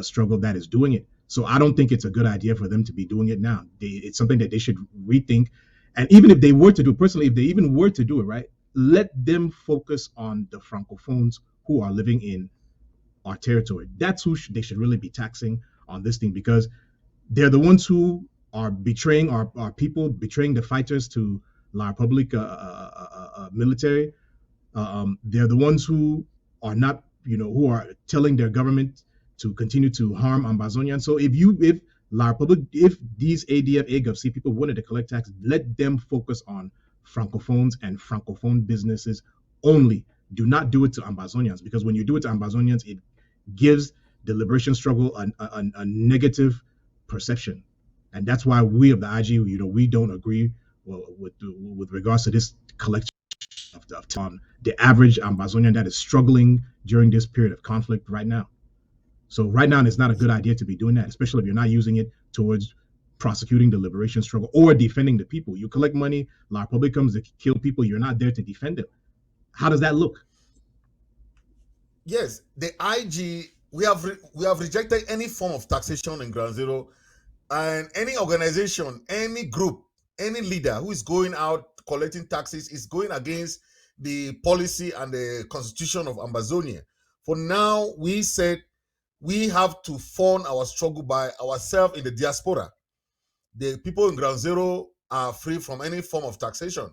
C: struggle that is doing it. So I don't think it's a good idea for them to be doing it now. It's something that they should rethink. And even if they were to do, personally, if they even were to do it, right, let them focus on the Francophones who are living in our territory. That's who they should really be taxing on this thing, because they're the ones who are betraying our people, betraying the fighters to La Republic military. They're the ones who are not, who are telling their government to continue to harm Ambazonians. So if La Republic, if these ADF, AGOC people wanted to collect tax, let them focus on Francophones and Francophone businesses only. Do not do it to Ambazonians, because when you do it to Ambazonians, it gives the liberation struggle a negative perception. And that's why we of the IG, we don't agree with regards to this collection of on the average Ambazonian that is struggling during this period of conflict right now. So right now, it's not a good idea to be doing that, especially if you're not using it towards prosecuting the liberation struggle or defending the people. You collect money, La Republic comes to kill people, you're not there to defend them. How does that look?
A: Yes, the IG, we have rejected any form of taxation in Ground Zero, and any organization, any group, any leader who is going out collecting taxes is going against the policy and the constitution of Ambazonia. For now, we said we have to fund our struggle by ourselves in the diaspora. The people in Ground Zero are free from any form of taxation.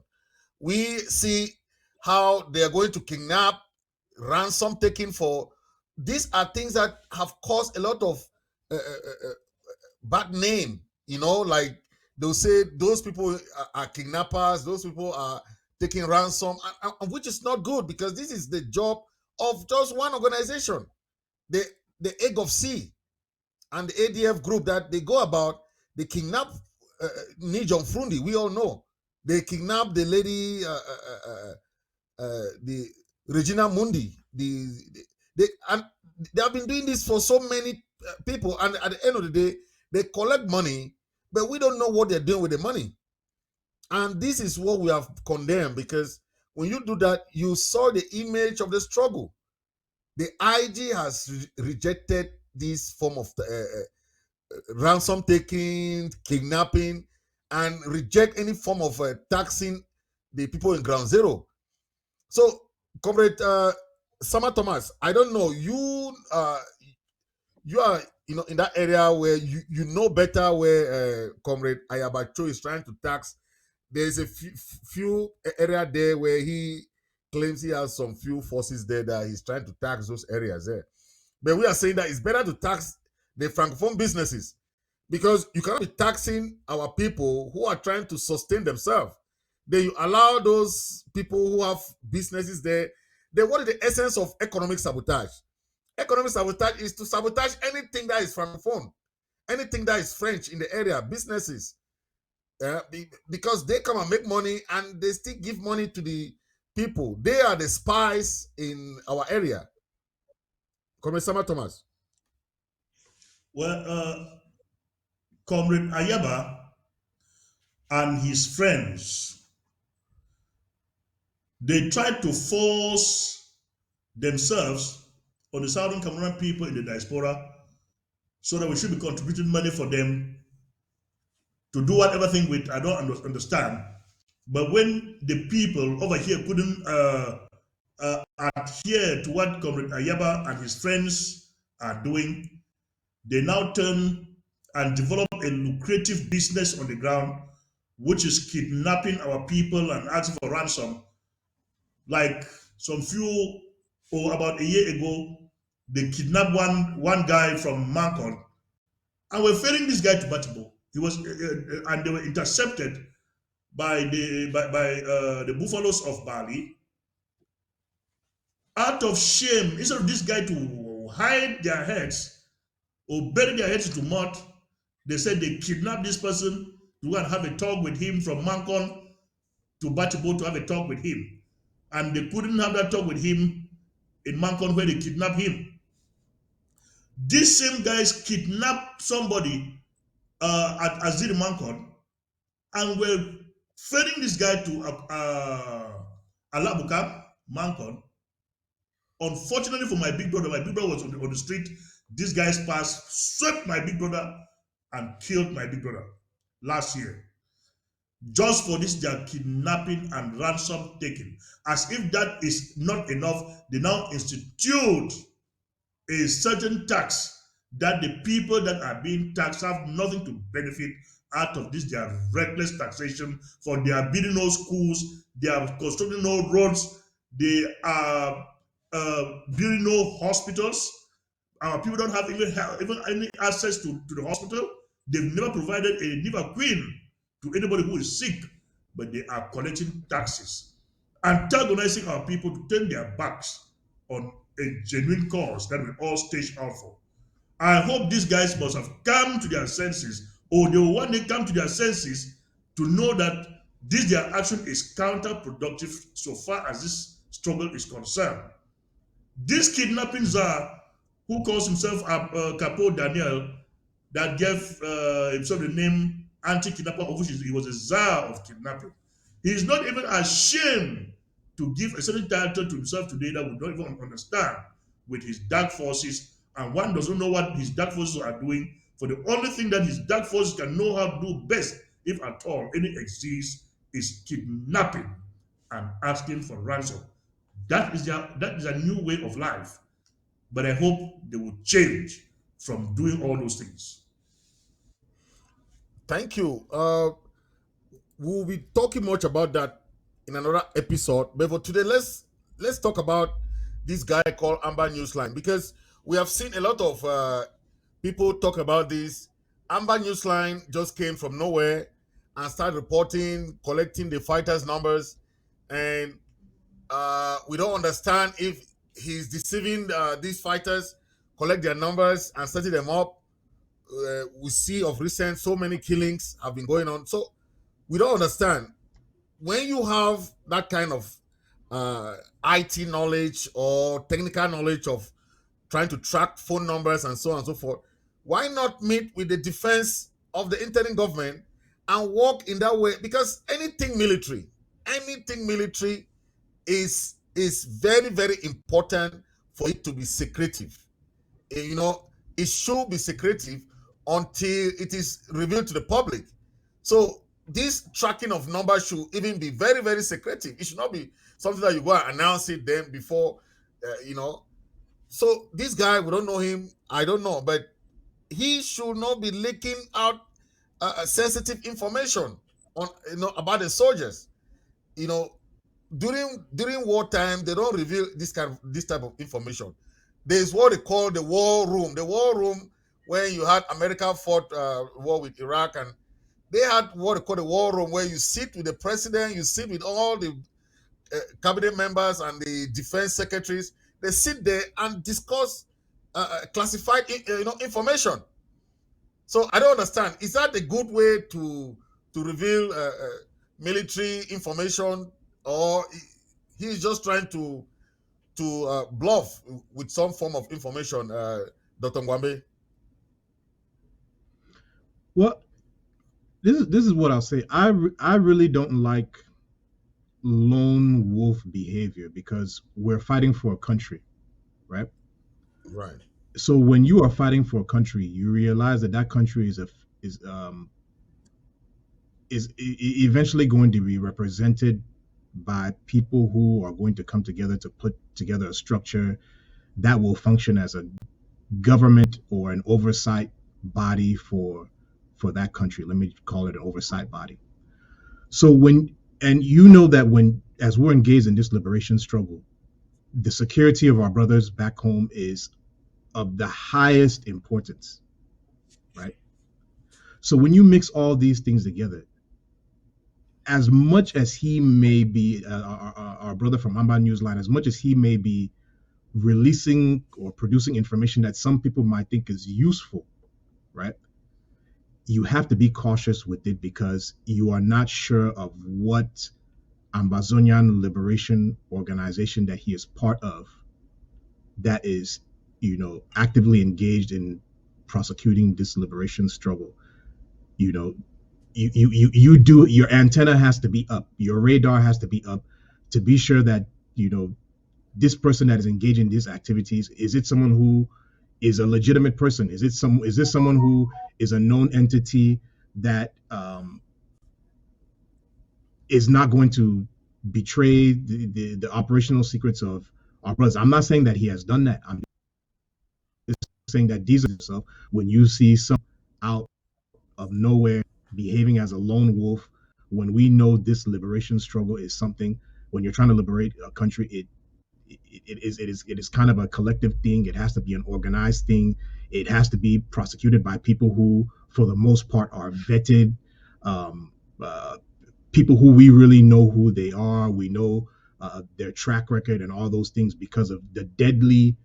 A: We see how they are going to kidnap, ransom taking for. These are things that have caused a lot of bad name. Like they'll say those people are kidnappers, those people are taking ransom, which is not good, because this is the job of just one organization, the AGOC and the ADF group that they go about. They kidnap Nijon Frundi. We all know they kidnapped the lady, the Regina Mundi. And they have been doing this for so many people, and at the end of the day, they collect money, but we don't know what they're doing with the money. And this is what we have condemned, because when you do that, you saw the image of the struggle. The IG has rejected this form of ransom taking, kidnapping, and reject any form of taxing the people in Ground Zero. So, Comrade Sama Thomas, I don't know, you are in that area where you know better, where Comrade Ayabacho is trying to tax. There's a few area there where he claims he has some few forces there that he's trying to tax those areas there. But we are saying that it's better to tax the Francophone businesses, because you cannot be taxing our people who are trying to sustain themselves. Then you allow those people who have businesses there. Then what is the essence of economic sabotage? Economic sabotage is to sabotage anything that is Francophone, anything that is French in the area, businesses. Because they come and make money, and they still give money to the people. They are the spies in our area. Comrade Thomas.
B: Well, Comrade Ayaba and his friends, they tried to force themselves on the Southern Cameroonian people in the diaspora, so that we should be contributing money for them to do whatever thing with, I don't understand. But when the people over here couldn't adhere to what Comrade Ayaba and his friends are doing, they now turn and develop a lucrative business on the ground, which is kidnapping our people and asking for ransom. Like some few or about a year ago, they kidnapped one guy from Mancon, and we're ferrying this guy to Batibo. He was and they were intercepted by the buffaloes of Bali. Out of shame, instead of this guy to hide their heads or bury their heads into mud, they said they kidnapped this person to go and have a talk with him from Mancon to Batibo to have a talk with him. And they couldn't have that talk with him in Mancon where they kidnapped him. These same guys kidnapped somebody at Azir Mancon and were ferrying this guy to Alabuka, Mancon. Unfortunately for my big brother was on the street. These guys passed, swept my big brother, and killed my big brother last year. Just for this, their kidnapping and ransom taking. As if that is not enough, they now institute a certain tax that the people that are being taxed have nothing to benefit out of this. Their reckless taxation, for they are building no schools, they are constructing no roads, they are building no hospitals. Our people don't have even any access to the hospital. They've never provided a liver queen to anybody who is sick, but they are collecting taxes, antagonizing our people to turn their backs on a genuine cause that we all stage out for. I hope these guys must have come to their senses, or they will one day come to their senses to know that this their action is counterproductive so far as this struggle is concerned. This kidnapping czar, who calls himself Capo Daniel, that gave himself the name anti-kidnapper, of which he was a czar of kidnapping. He is not even ashamed to give a certain title to himself today that we don't even understand with his dark forces, and one doesn't know what his dark forces are doing. For the only thing that his dark forces can know how to do best, if at all any exists, is kidnapping and asking for ransom. That is a new way of life. But I hope they will change from doing all those things.
A: Thank you. We'll be talking much about that in another episode. But for today, let's talk about this guy called Amber Newsline, because we have seen a lot of people talk about this. Amber Newsline just came from nowhere and started reporting, collecting the fighters' numbers, and we don't understand if he's deceiving these fighters, collect their numbers and setting them up. We see of recent so many killings have been going on, so we don't understand when you have that kind of IT knowledge or technical knowledge of trying to track phone numbers and so on and so forth. Why not meet with the defense of the interim government and work in that way? Because anything military is very, very important for it to be secretive. You know, it should be secretive until it is revealed to the public. So this tracking of numbers should even be very, very secretive. It should not be something that you go and announce it then before, you know. So this guy, we don't know him. I don't know, but he should not be leaking out sensitive information on about the soldiers. You know, during wartime, they don't reveal this type of information. There's what they call the war room. The war room, when you had America fought war with Iraq, and they had what they call the war room, where you sit with the president, you sit with all the cabinet members and the defense secretaries. They sit there and discuss classified information. So I don't understand. Is that a good way to reveal military information, or he's just trying to bluff with some form of information, Dr. Ngwambe?
C: Well, this is what I'll say. I really don't like lone wolf behavior, because we're fighting for a country, right?
A: Right.
C: So when you are fighting for a country, you realize that that country is eventually going to be represented by people who are going to come together to put together a structure that will function as a government or an oversight body for that country. Let me call it an oversight body. So when and you know that when as we're engaged in this liberation struggle, the security of our brothers back home is of the highest importance, right? So when you mix all these things together, as much as he may be our brother from Amba Newsline, as much as he may be releasing or producing information that some people might think is useful, right? You have to be cautious with it because you are not sure of what Ambazonian Liberation Organization that he is part of that is, actively engaged in prosecuting this liberation struggle. You know, you do your antenna has to be up, your radar has to be up to be sure that this person that is engaged in these activities, is it someone who is a legitimate person? Is this someone who is a known entity that is not going to betray the operational secrets of our brothers? I'm not saying that he has done that. I'm just saying that these are yourself when you see some out of nowhere behaving as a lone wolf, when we know this liberation struggle is something, when you're trying to liberate a country, it is kind of a collective thing. It has to be an organized thing. It has to be prosecuted by people who, for the most part, are vetted, um, uh, people who we really know who they are. We know their track record and all those things because of the deadly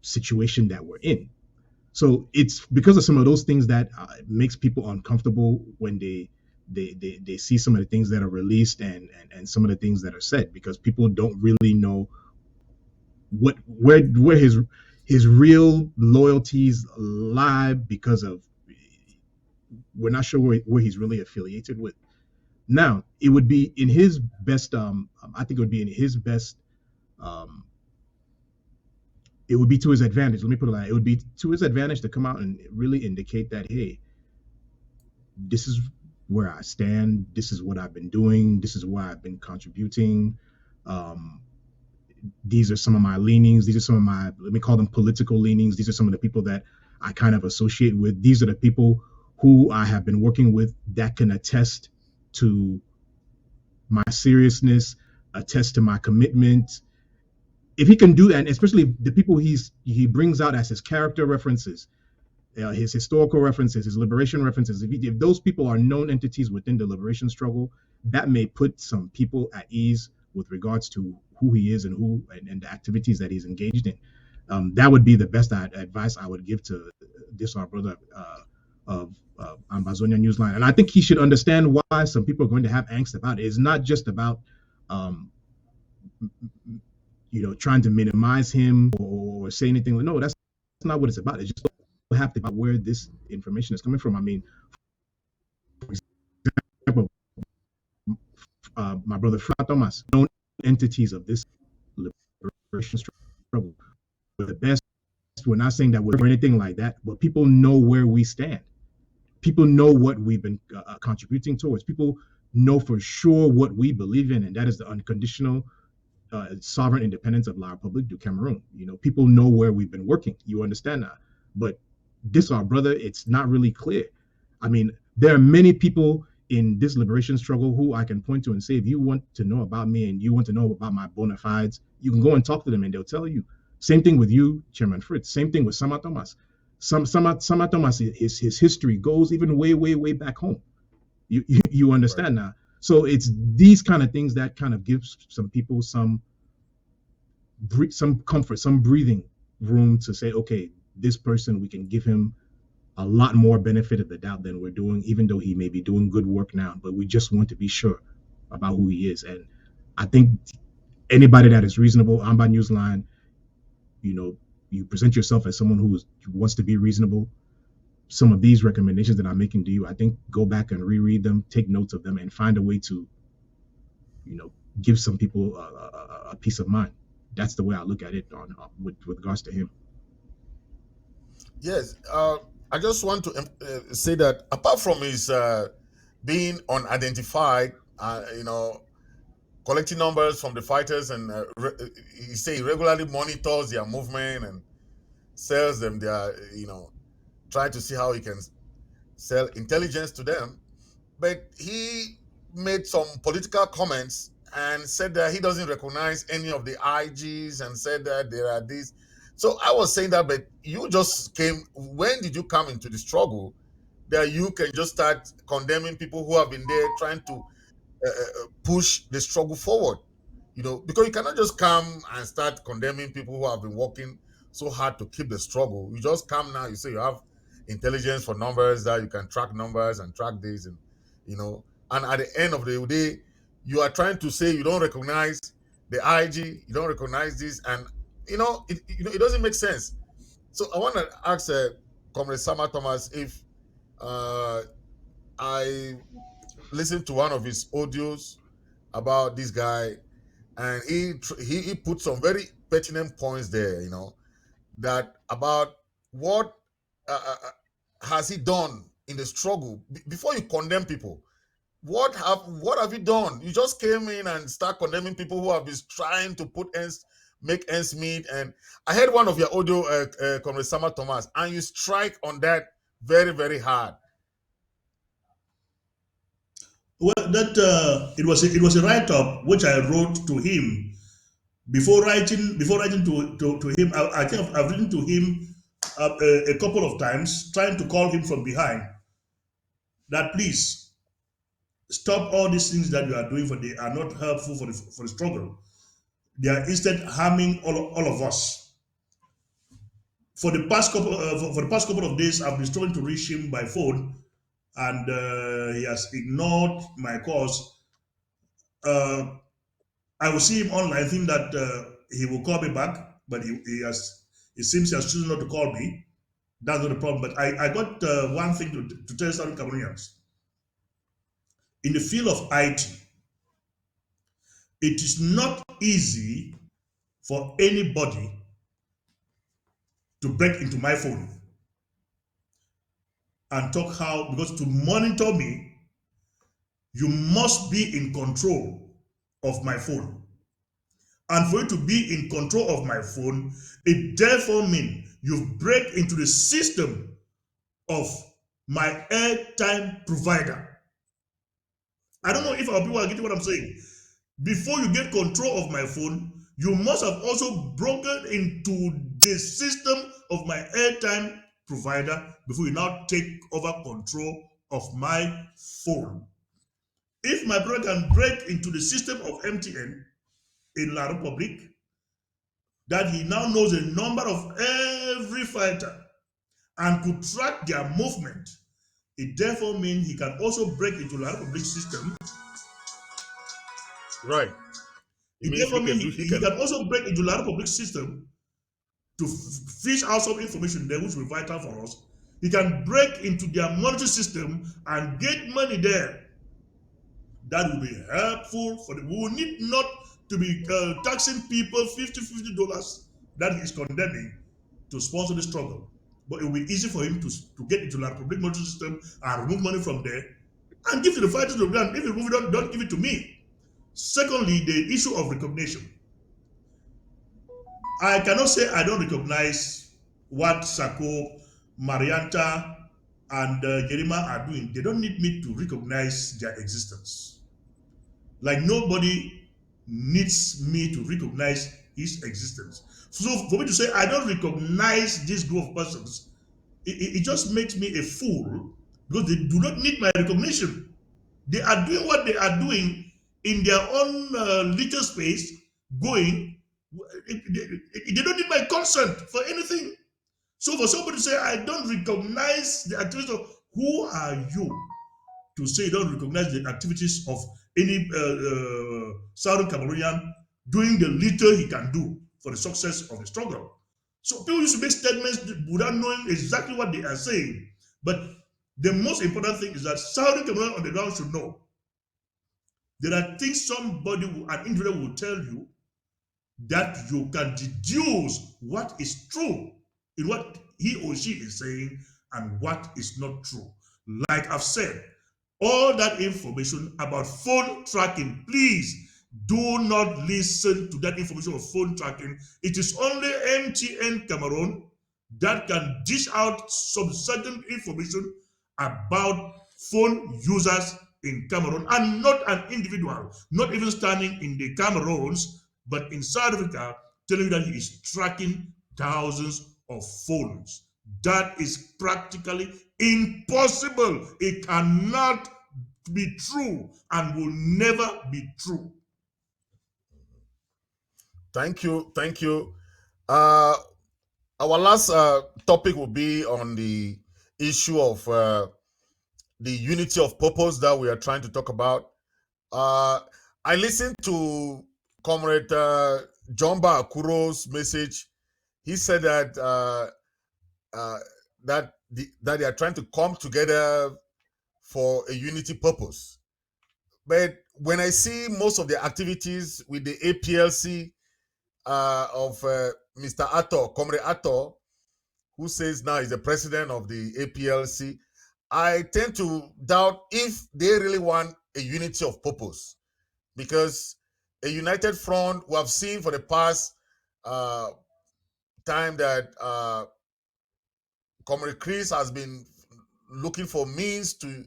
C: situation that we're in. So it's because of some of those things that makes people uncomfortable when they see some of the things that are released and some of the things that are said, because people don't really know where his real loyalties lie, because of we're not sure where he's really affiliated with. Now, it would be in his best I think it would be in his best um it would be to his advantage. Let me put it like that. It would be to his advantage to come out and really indicate that, hey, this is where I stand. This is what I've been doing. This is why I've been contributing. Um, these are some of my leanings. These are some of my, let me call them political leanings. These are some of the people that I kind of associate with. These are the people who I have been working with that can attest to my seriousness, attest to my commitment. If he can do that, and especially the people he brings out as his character references, his historical references, his liberation references, if those people are known entities within the liberation struggle, that may put some people at ease with regards to who he is and and the activities that he's engaged in. That would be the best advice I would give to this our brother of Ambazonia Newsline. And I think he should understand why some people are going to have angst about it. It's not just about um, trying to minimize him or say anything. No, that's not what it's about. It's just have to about where this information is coming from. I mean, for example, my brother Fritz Thomas, known entities of this liberation struggle. We're the best. We're not saying that we're anything like that, but people know where we stand. People know what we've been contributing towards. People know for sure what we believe in, and that is the unconditional sovereign independence of La Republique du Cameroon. People know where we've been working. You understand that? But this, our brother, it's not really clear. I mean, there are many people in this liberation struggle who I can point to and say, if you want to know about me and you want to know about my bona fides, you can go and talk to them and they'll tell you. Same thing with you, Chairman Fritz. Same thing with Sama Thomas. Sama Thomas, his history goes even way, way, way back home. You understand now? So it's these kind of things that kind of gives some people some comfort, some breathing room to say, okay, this person, we can give him a lot more benefit of the doubt than we're doing, even though he may be doing good work now. But we just want to be sure about who he is. And I think anybody that is reasonable, Amba Newsline, you present yourself as someone who wants to be reasonable. Some of these recommendations that I'm making to you, I think go back and reread them, take notes of them, and find a way to, give some people a peace of mind. That's the way I look at it with regards to him.
A: Yes, I just want to say that apart from his being unidentified, collecting numbers from the fighters, and he say he regularly monitors their movement and sells them their, trying to see how he can sell intelligence to them. But he made some political comments and said that he doesn't recognize any of the IGs, and said that there are these. So I was saying that, but you just came. When did you come into the struggle that you can just start condemning people who have been there trying to push the struggle forward? Because you cannot just come and start condemning people who have been working so hard to keep the struggle. You just come now, you say you have intelligence for numbers, that you can track numbers and track this, and and at the end of the day, you are trying to say you don't recognize the IG, you don't recognize this, and it doesn't make sense. So I want to ask Comrade Sama Thomas if uh, I listened to one of his audios about this guy, and he put some very pertinent points there. That about what has he done in the struggle before you condemn people. What have you done? You just came in and start condemning people who have been trying to make ends meet. And I heard one of your audio, Comrade Sama Thomas, and you strike on that very, very hard.
B: Well, that it was a write up which I wrote to him before writing to him. I think I've written to him a couple of times, trying to call him from behind that please stop all these things that you are doing, for they are not helpful for the struggle. They are instead harming all of us. For the past couple of days, I've been struggling to reach him by phone, and he has ignored my calls. Uh, I will see him online, think that he will call me back, but it seems he has chosen not to call me. That's not the problem. But I got one thing to tell Southern Cameroonians. In the field of IT, it is not easy for anybody to break into my phone and talk how, because to monitor me, you must be in control of my phone. And for you to be in control of my phone, it therefore means you break into the system of my airtime provider. I don't know if our people are getting what I'm saying. Before you get control of my phone, you must have also broken into the system of my airtime provider before you now take over control of my phone. If my brother can break into the system of MTN in La Republic, that he now knows the number of every fighter and could track their movement, it therefore means he can also break into La Republic system.
A: Right. It
B: It
A: means
B: therefore
A: he can
B: means
A: do. He
B: he
A: can.
B: can also break into La Republic system to fish out some information there which will be vital for us. He can break into their monetary system and get money there. That will be helpful for them. We will need not to be taxing people $50 that he's condemning to sponsor the struggle. But it will be easy for him to get into the public monetary system and remove money from there and give to the fighters of the ground. If you remove it, don't give it to me. Secondly, the issue of recognition. I cannot say I don't recognize what Sako, Marianta, and Jerima are doing. They don't need me to recognize their existence. Like nobody needs me to recognize his existence. So for me to say I don't recognize this group of persons, it just makes me a fool because they do not need my recognition. They are doing what they are doing in their own little space, going. They don't need my consent for anything. So for somebody to say I don't recognize the activities of, who are you to say you don't recognize the activities of any Southern Cameroonian doing the little he can do for the success of the struggle? So people used to make statements without knowing exactly what they are saying. But the most important thing is that Southern Cameroonian on the ground should know there are things an individual will tell you that you can deduce what is true in what he or she is saying and what is not true. Like I've said, all that information about phone tracking, please Do not listen to that information of phone tracking. It is only MTN Cameroon that can dish out some certain information about phone users in Cameroon, and not an individual, not even standing in the Cameroons, but in South Africa, telling you that he is tracking thousands of phones. That is practically impossible. It cannot be true and will never be true.
A: Thank you. Thank you. Uh, our last topic will be on the issue of the unity of purpose that we are trying to talk about. I listened to Comrade John Akuro's message. He said that uh, that they are trying to come together for a unity purpose. But when I see most of the activities with the APLC of Mr. Atto, Comrade Atto, who says now is the president of the APLC, I tend to doubt if they really want a unity of purpose, because a united front we have seen for the past uh, time that Comrade Chris has been looking for means to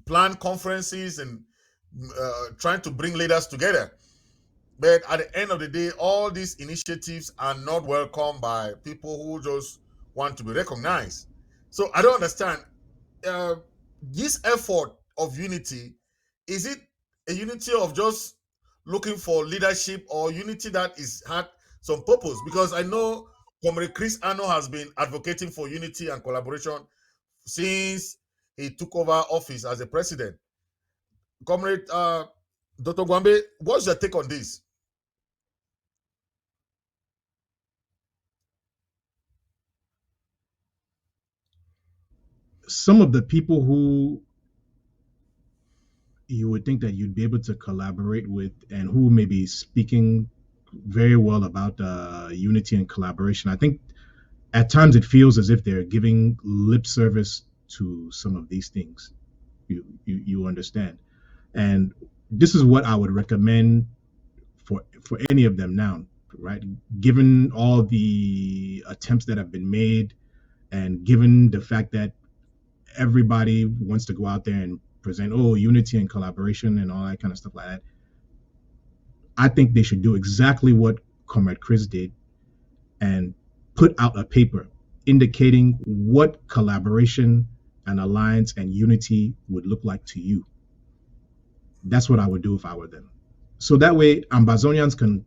A: plan conferences and trying to bring leaders together. But at the end of the day, all these initiatives are not welcomed by people who just want to be recognized. So I don't understand. Uh, this effort of unity, is it a unity of just looking for leadership, or unity that is had some purpose? Because I know Comrade Chris Ano has been advocating for unity and collaboration since he took over office as a president. Comrade Dr. Gwambe, what's your take on this?
C: Some of the people who you would think that you'd be able to collaborate with and who may be speaking very well about unity and collaboration, I think at times it feels as if they're giving lip service to some of these things. You understand, and this is what I would recommend for any of them now, right? Given all the attempts that have been made, and given the fact that everybody wants to go out there and present, oh, unity and collaboration and all that kind of stuff like that, I think they should do exactly what Comrade Chris did and put out a paper indicating what collaboration and alliance and unity would look like to you. That's what I would do if I were them. So that way, Ambazonians can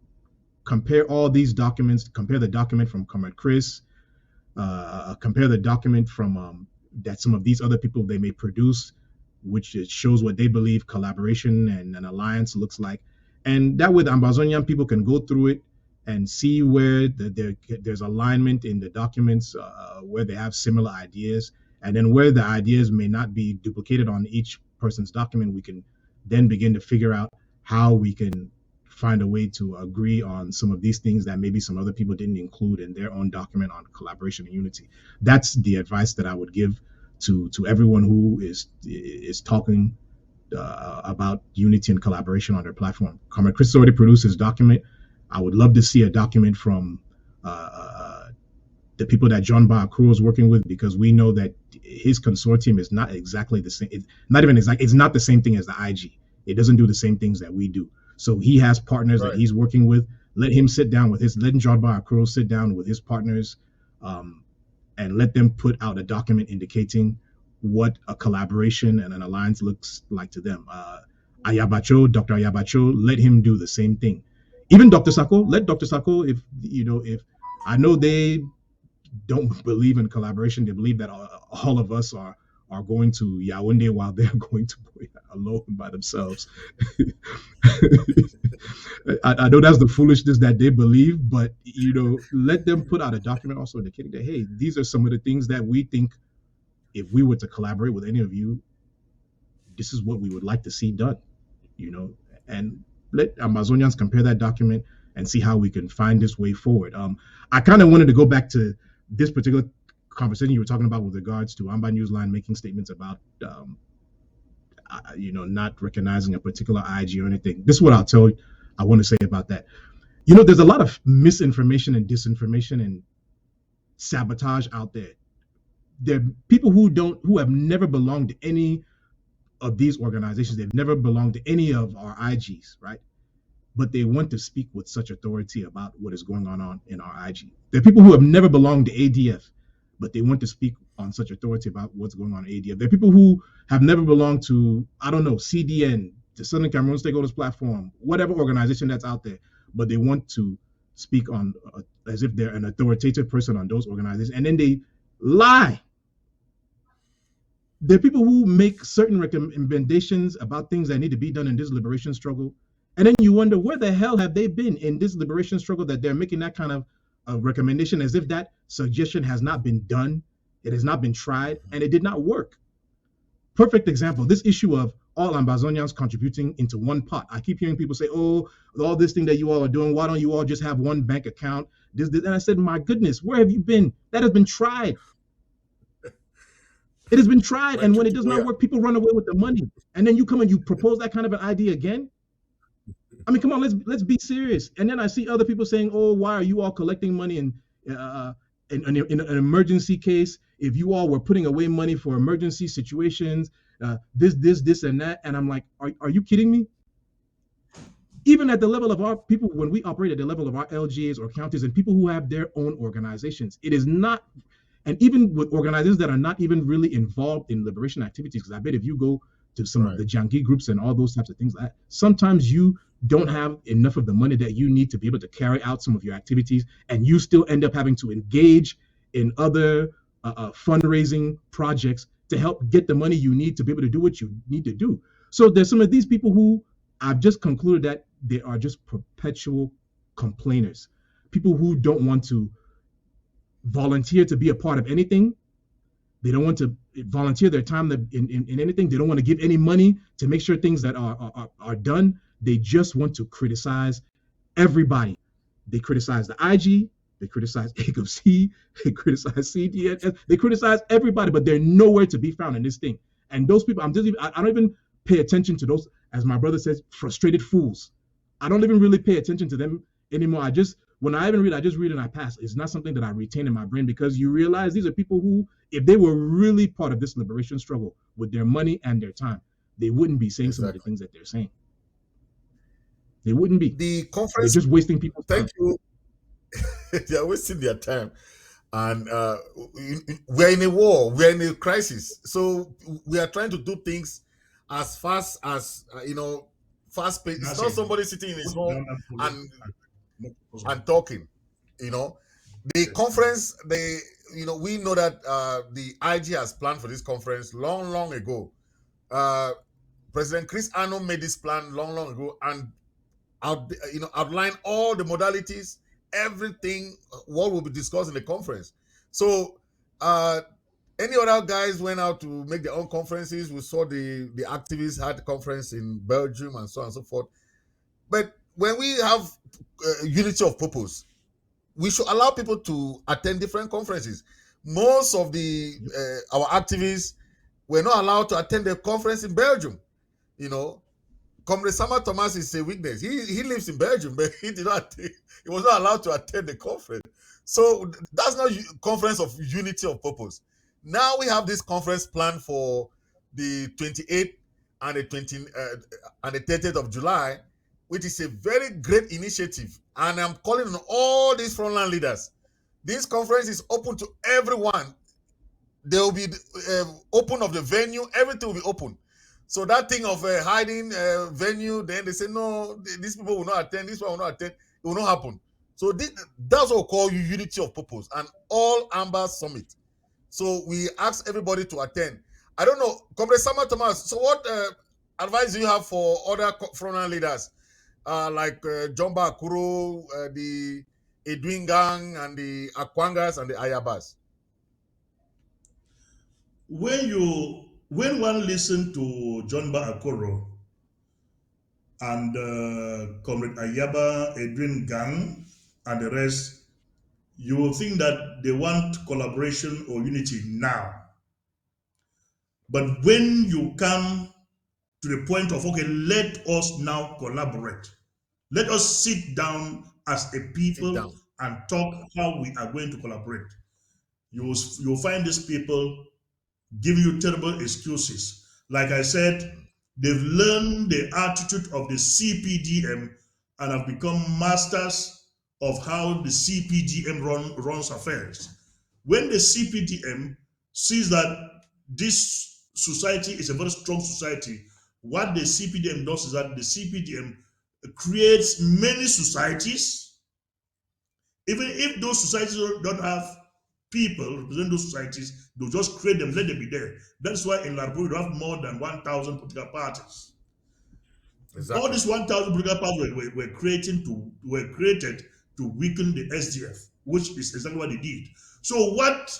C: compare all these documents, compare the document from Comrade Chris, compare the document from that some of these other people they may produce, which it shows what they believe collaboration and an alliance looks like. And that way, the Ambazonian people can go through it and see where there's alignment in the documents, where they have similar ideas, and then where the ideas may not be duplicated on each person's document, we can then begin to figure out how we can find a way to agree on some of these things that maybe some other people didn't include in their own document on collaboration and unity. That's the advice that I would give to everyone who is talking about unity and collaboration on their platform. Comrade Chris already produced his document. I would love to see a document from the people that John Akuro is working with, because we know that his consortium is not exactly the same. It's not even exact. It's not the same thing as the IG. It doesn't do the same things that we do. So he has partners that he's working with. Let him sit down with let John Akuro sit down with his partners, and let them put out a document indicating what a collaboration and an alliance looks like to them. Dr. Ayabacho, let him do the same thing. Even Dr. Sako, let Dr. Sako, if I know they don't believe in collaboration, they believe that all of us are going to Yaoundé while they're going to Buea alone by themselves. I know that's the foolishness that they believe, but let them put out a document also indicating that, hey, these are some of the things that we think if we were to collaborate with any of you, this is what we would like to see done, and let Amazonians compare that document and see how we can find this way forward. I kind of wanted to go back to this particular conversation you were talking about with regards to Amba Newsline making statements about not recognizing a particular IG or anything. This is what I want to say about that. There's a lot of misinformation and disinformation and sabotage out there. There are people who have never belonged to any of these organizations. They've never belonged to any of our IGs, right? But they want to speak with such authority about what is going on in our IG. There are people who have never belonged to ADF, but they want to speak on such authority about what's going on in ADF. There are people who have never belonged to, I don't know, CDN, the Southern Cameroon Stakeholders Platform, whatever organization that's out there, but they want to speak on as if they're an authoritative person on those organizations, and then they lie. There are people who make certain recommendations about things that need to be done in this liberation struggle, and then you wonder where the hell have they been in this liberation struggle that they're making that kind of recommendation, as if that suggestion has not been done, it has not been tried, and it did not work. Perfect example, this issue of all Ambazonians contributing into one pot. I keep hearing people say, oh, all this thing that you all are doing, why don't you all just have one bank account? This. And I said, my goodness, where have you been? That has been tried. It has been tried, and when it does not work, people run away with the money. And then you come and you propose that kind of an idea again? I mean, come on, let's be serious. And then I see other people saying, oh, why are you all collecting money in an emergency case? If you all were putting away money for emergency situations, this, and that. And I'm like, are you kidding me? Even at the level of our people, when we operate at the level of our LGAs or counties and people who have their own organizations, it is not, and even with organizations that are not even really involved in liberation activities, because I bet if you go to some of the Jangi groups and all those types of things, sometimes you don't have enough of the money that you need to be able to carry out some of your activities, and you still end up having to engage in other fundraising projects to help get the money you need to be able to do what you need to do. So there's some of these people who I've just concluded that they are just perpetual complainers, people who don't want to volunteer to be a part of anything. They don't want to volunteer their time in anything. They don't want to give any money to make sure things that are done. They just want to criticize everybody. They criticize the IG, they criticize AGOC, they criticize CDNS, they criticize everybody, but they're nowhere to be found in this thing. And those people, I don't even pay attention to those, as my brother says, frustrated fools. I don't even really pay attention to them anymore. When I even read, I just read and I pass. It's not something that I retain in my brain, because you realize these are people who, if they were really part of this liberation struggle with their money and their time, they wouldn't be saying some of the things that they're saying. They wouldn't be.
A: The conference,
C: they're just wasting people's time.
A: Thank you. They are wasting their time. And we're in a war, we're in a crisis. So we are trying to do things as fast as, fast paced. It's not somebody sitting in his home and talking. The conference, we know that the IG has planned for this conference long ago. President Chris Ano made this plan long ago, and outline all the modalities, everything, what will be discussed in the conference. So any other guys went out to make their own conferences. We saw the activists had a conference in Belgium and so on and so forth. But when we have unity of purpose, we should allow people to attend different conferences. Most of our activists were not allowed to attend the conference in Belgium. Comrade Sama Thomas is a witness. He lives in Belgium, but he was not allowed to attend the conference. So that's not conference of unity of purpose. Now we have this conference planned for the 28th and the 30th of July, which is a very great initiative. And I'm calling on all these frontline leaders. This conference is open to everyone. There will be open of the venue. Everything will be open. So that thing of hiding venue, then they say, no, these people will not attend, this one will not attend, it will not happen. So that's what we call unity of purpose, and all Amber Summit. So we ask everybody to attend. I don't know, Comrade Sama Thomas, so what advice do you have for other frontline leaders, like Jomba Akuro, the Edwin Gang, and the Akwangas, and the Ayabas?
B: When one listens to John Akoro and Comrade Ayaba, Edwin Gang, and the rest, you will think that they want collaboration or unity now. But when you come to the point of, okay, let us now collaborate. Let us sit down as a
A: Sit
B: people
A: down.
B: and talk how we are going to collaborate. You'll find these people giving you terrible excuses. Like I said, they've learned the attitude of the CPDM and have become masters of how the CPDM runs affairs. When the CPDM sees that this society is a very strong society, what the CPDM does is that the CPDM creates many societies. Even if those societies don't have people represent those societies, they'll just create them, let them be there. That's why in Liberia, you have more than 1,000 political parties. All
A: Exactly.
B: these 1,000 political parties were created to weaken the SDF, which is exactly what they did. So what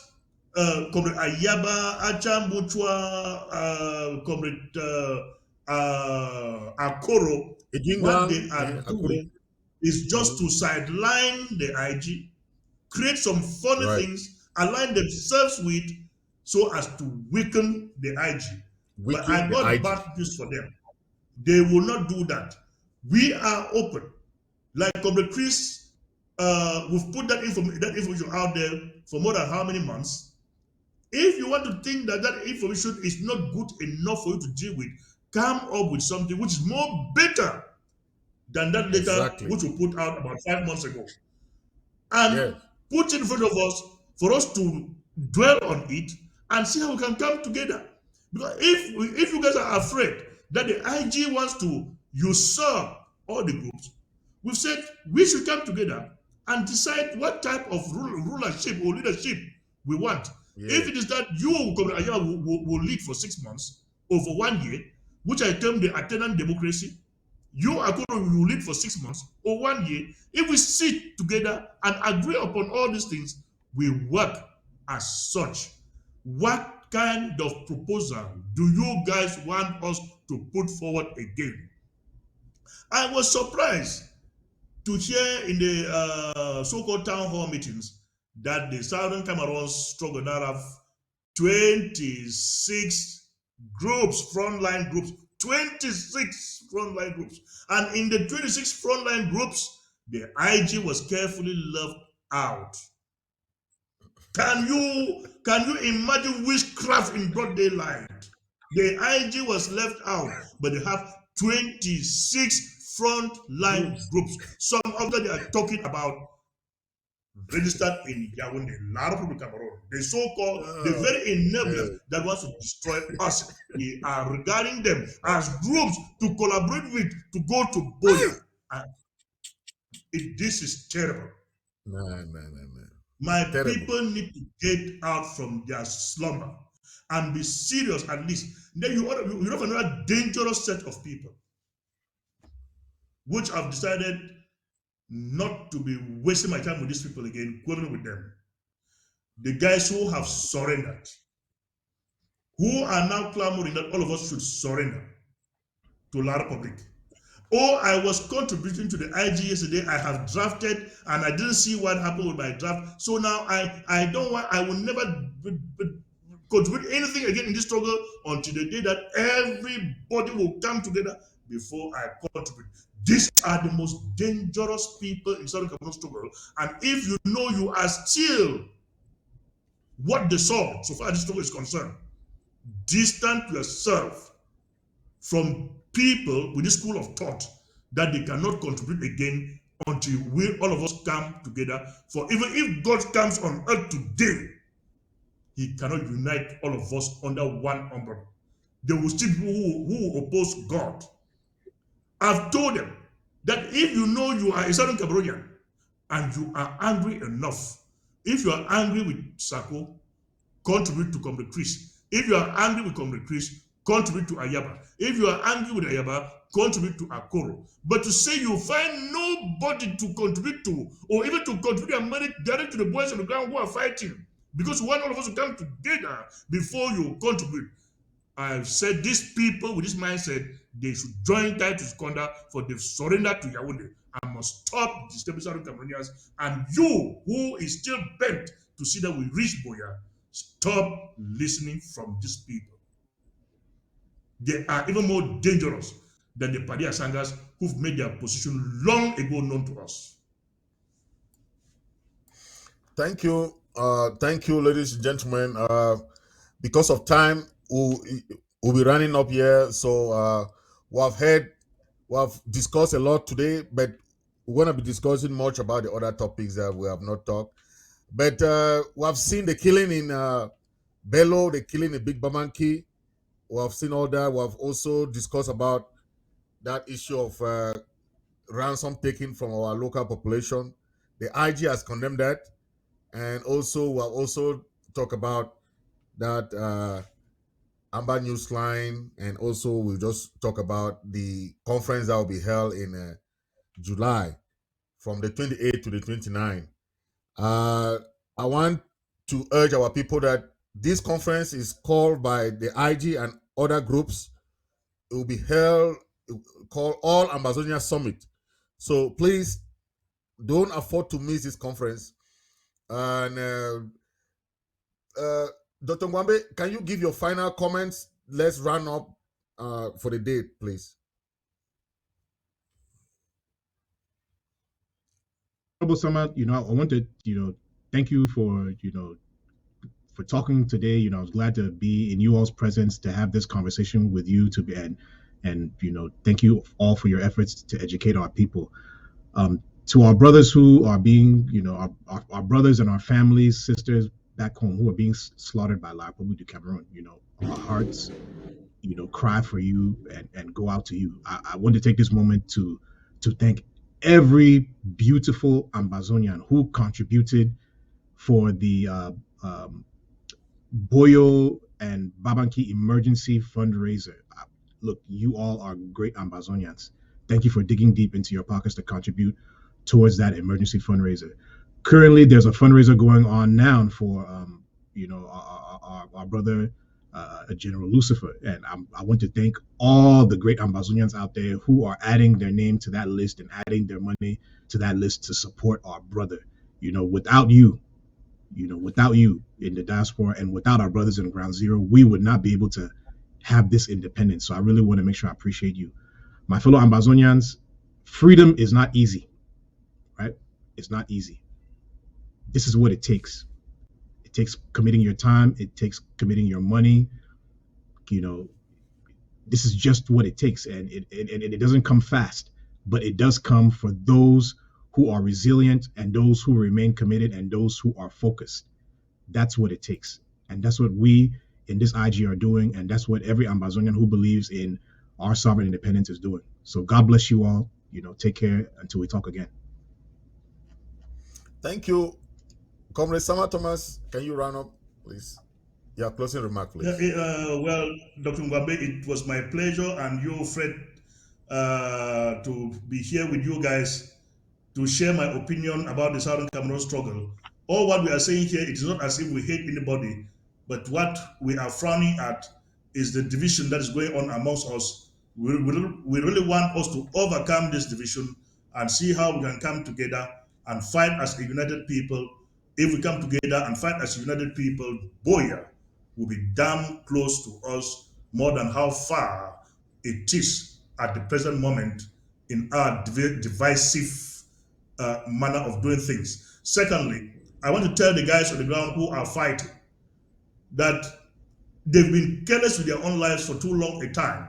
B: Comrade Ayaba, Acha Mutua, Comrade Akoro, what they
A: Ejingwang,
B: are
A: Akure.
B: doing is just
A: Mhm.
B: to sideline the IG, create some funny
A: Right.
B: things, align themselves with, so as to weaken the IG. But
A: Weaken
B: I
A: the
B: got
A: IG.
B: bad news for them. They will not do that. We are open. Like Comrade Chris, we've put that information out there for more than how many months. If you want to think that that information is not good enough for you to deal with, come up with something which is more better than that letter
A: Exactly.
B: which we put out about 5 months ago, and
A: Yes.
B: put it in front of us for us to dwell on it and see how we can come together. Because if you guys are afraid that the IG wants to usurp all the groups, we've said we should come together and decide what type of rulership or leadership we want. If
A: Yes.
B: it is that you will lead for 6 months or for 1 year, which I term the attendant democracy, you are going to lead for 6 months or 1 year. If we sit together and agree upon all these things, we work as such. What kind of proposal do you guys want us to put forward again? I was surprised to hear in the so-called town hall meetings that the Southern Cameroon struggle now have 26 groups, frontline groups, 26 frontline groups. And in the 26 frontline groups, the IG was carefully left out. Can you imagine witchcraft in broad daylight? The IG was left out, but they have 26 frontline
A: Groups.
B: groups. Some of them they are talking about registered in Yaoundé, La Republic Cameroon. The so-called, the
A: Oh,
B: very enablers
A: good.
B: that wants to destroy us. We are regarding them as groups to collaborate with to go to
A: Hey!
B: Boya. And this is terrible.
A: Man, man, man, man.
B: My
A: Terrible.
B: people need to get out from their slumber and be serious at least. Then you have another dangerous set of people which have decided not to be wasting my time with these people again, quarreling with them. The guys who have surrendered, who are now clamoring that all of us should surrender to La Republic. Oh, I was contributing to the IG yesterday. I have drafted and I didn't see what happened with my draft. So now I don't want, I will never contribute anything again in this struggle until the day that everybody will come together before I contribute. These are the most dangerous people in Southern Cameroon struggle. And if you know you are still what they saw so far as this struggle is concerned, distance yourself from people with this school of thought that they cannot contribute again until we all of us come together. For even if God comes on earth today, he cannot unite all of us under one umbrella. There will still be people who oppose God. I've told them that if you know you are a Southern Cameroonian and you are angry enough, if you are angry with Sako, contribute to Comrade Chris. If you are angry with Comrade Chris, contribute to Ayaba. If you are angry with Ayaba, contribute to Akoro. But to say you find nobody to contribute to, or even to contribute your money directly to the boys on the ground who are fighting, because you want all of us to come together before you contribute. I've said these people with this mindset, they should join Titus Conda for they've surrendered to Yaoundé and must stop destabilizing Cameroonians. And you, who is still bent to see that we reach Boya, stop listening from these people. They are even more dangerous than the Padilla Sangas who've made their position long ago known to us.
A: Thank you, ladies and gentlemen. Because of time, we'll be running up here. So we have discussed a lot today, but we're going to be discussing much about the other topics that we have not talked. But we have seen the killing in Bello, the killing in Big Bamanki. We have seen all that. We have also discussed about that issue of ransom taken from our local population. The IG has condemned that, and also we have also talked about that Amber News line, and also we'll just talk about the conference that will be held in July from the 28th to the 29th. Uh, I want to urge our people that this conference is called by the IG and other groups. It will be held, called All Amazonia Summit. So please don't afford to miss this conference. And Dr. Mwambe, can you give your final comments? Let's run up for the date, please.
C: Honorable Sama, I want to, thank you for, for talking today. I was glad to be in you all's presence to have this conversation with you to be and thank you all for your efforts to educate our people. To our brothers who are being, our brothers and our families, sisters back home who are being slaughtered by La Republique du Cameroon, our hearts, cry for you and go out to you. I want to take this moment to thank every beautiful Ambazonian who contributed for the Boyo and Babanki emergency fundraiser. Look, you all are great Ambazonians. Thank you for digging deep into your pockets to contribute towards that emergency fundraiser. Currently, there's a fundraiser going on now for, our brother, General Lucifer. And I want to thank all the great Ambazonians out there who are adding their name to that list and adding their money to that list to support our brother. Without you in the diaspora and without our brothers in Ground Zero, we would not be able to have this independence. So I really want to make sure I appreciate you. My fellow Ambazonians, freedom is not easy, right? It's not easy. This is what it takes. It takes committing your time. It takes committing your money. This is just what it takes. And it doesn't come fast, but it does come for those who are resilient and those who remain committed and those who are focused. That's what it takes. And that's what we in this IG are doing. And that's what every Ambazonian who believes in our sovereign independence is doing. So God bless you all. Take care until we talk again.
A: Thank you. Comrade Sama Thomas, can you run up, please? Yeah, closing remark, please.
B: Well, Dr. Mbabe, it was my pleasure and you, Fred, to be here with you guys to share my opinion about the Southern Cameroon struggle. All what we are saying here, it is not as if we hate anybody, but what we are frowning at is the division that is going on amongst us. We really want us to overcome this division and see how we can come together and fight as a united people. If we come together and fight as united people, Boya will be damn close to us more than how far it is at the present moment in our divisive manner of doing things. Secondly, I want to tell the guys on the ground who are fighting that they've been careless with their own lives for too long a time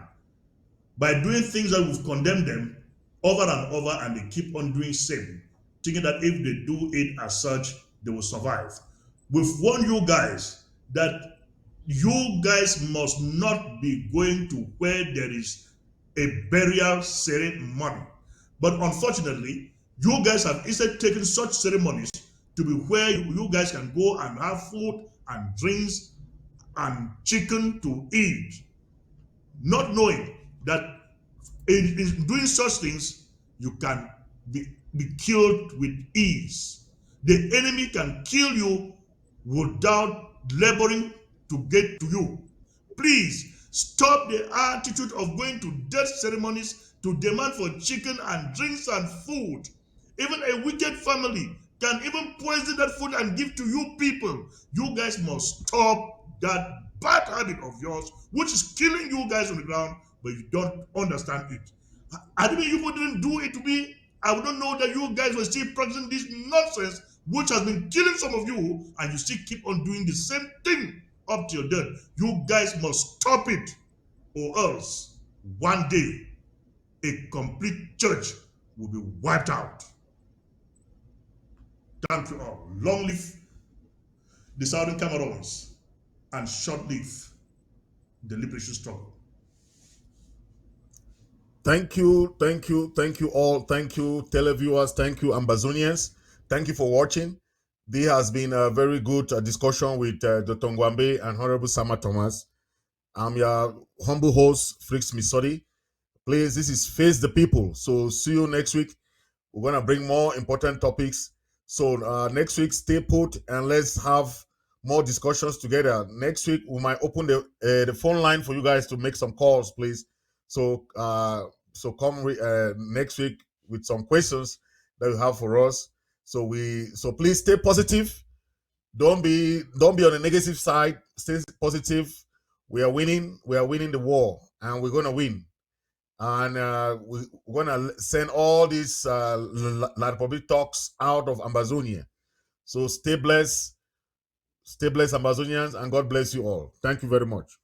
B: by doing things that we've condemned them over and over, and they keep on doing same, thinking that if they do it as such, they will survive. We've warned you guys that you guys must not be going to where there is a burial ceremony. But unfortunately, you guys have instead taken such ceremonies to be where you guys can go and have food and drinks and chicken to eat, not knowing that in doing such things, you can be killed with ease. The enemy can kill you without laboring to get to you. Please stop the attitude of going to death ceremonies to demand for chicken and drinks and food. Even a wicked family can even poison that food and give to you people. You guys must stop that bad habit of yours, which is killing you guys on the ground, but you don't understand it. I didn't you didn't do it to me. I would not know that you guys were still practicing this nonsense, which has been killing some of you, and you still keep on doing the same thing up to your death. You guys must stop it, or else one day a complete church will be wiped out. Thank you all. Long live the Southern Cameroons, and short live the liberation struggle.
A: Thank you all. Thank you, televiewers. Thank you, Ambazonians. Thank you for watching. There has been a very good discussion with Dr. Ngwambe and Honorable Sama Thomas. I'm your humble host, Fritz Mesodi. Please, this is Face the People. So see you next week. We're going to bring more important topics. So next week, stay put and let's have more discussions together. Next week, we might open the phone line for you guys to make some calls, please. So come next week with some questions that you have for us. So please stay positive. Don't be on the negative side. Stay positive. We are winning. We are winning the war, and we're gonna win. And we're gonna send all these La Republic talks out of Amazonia. So stay blessed, Amazonians, and God bless you all. Thank you very much.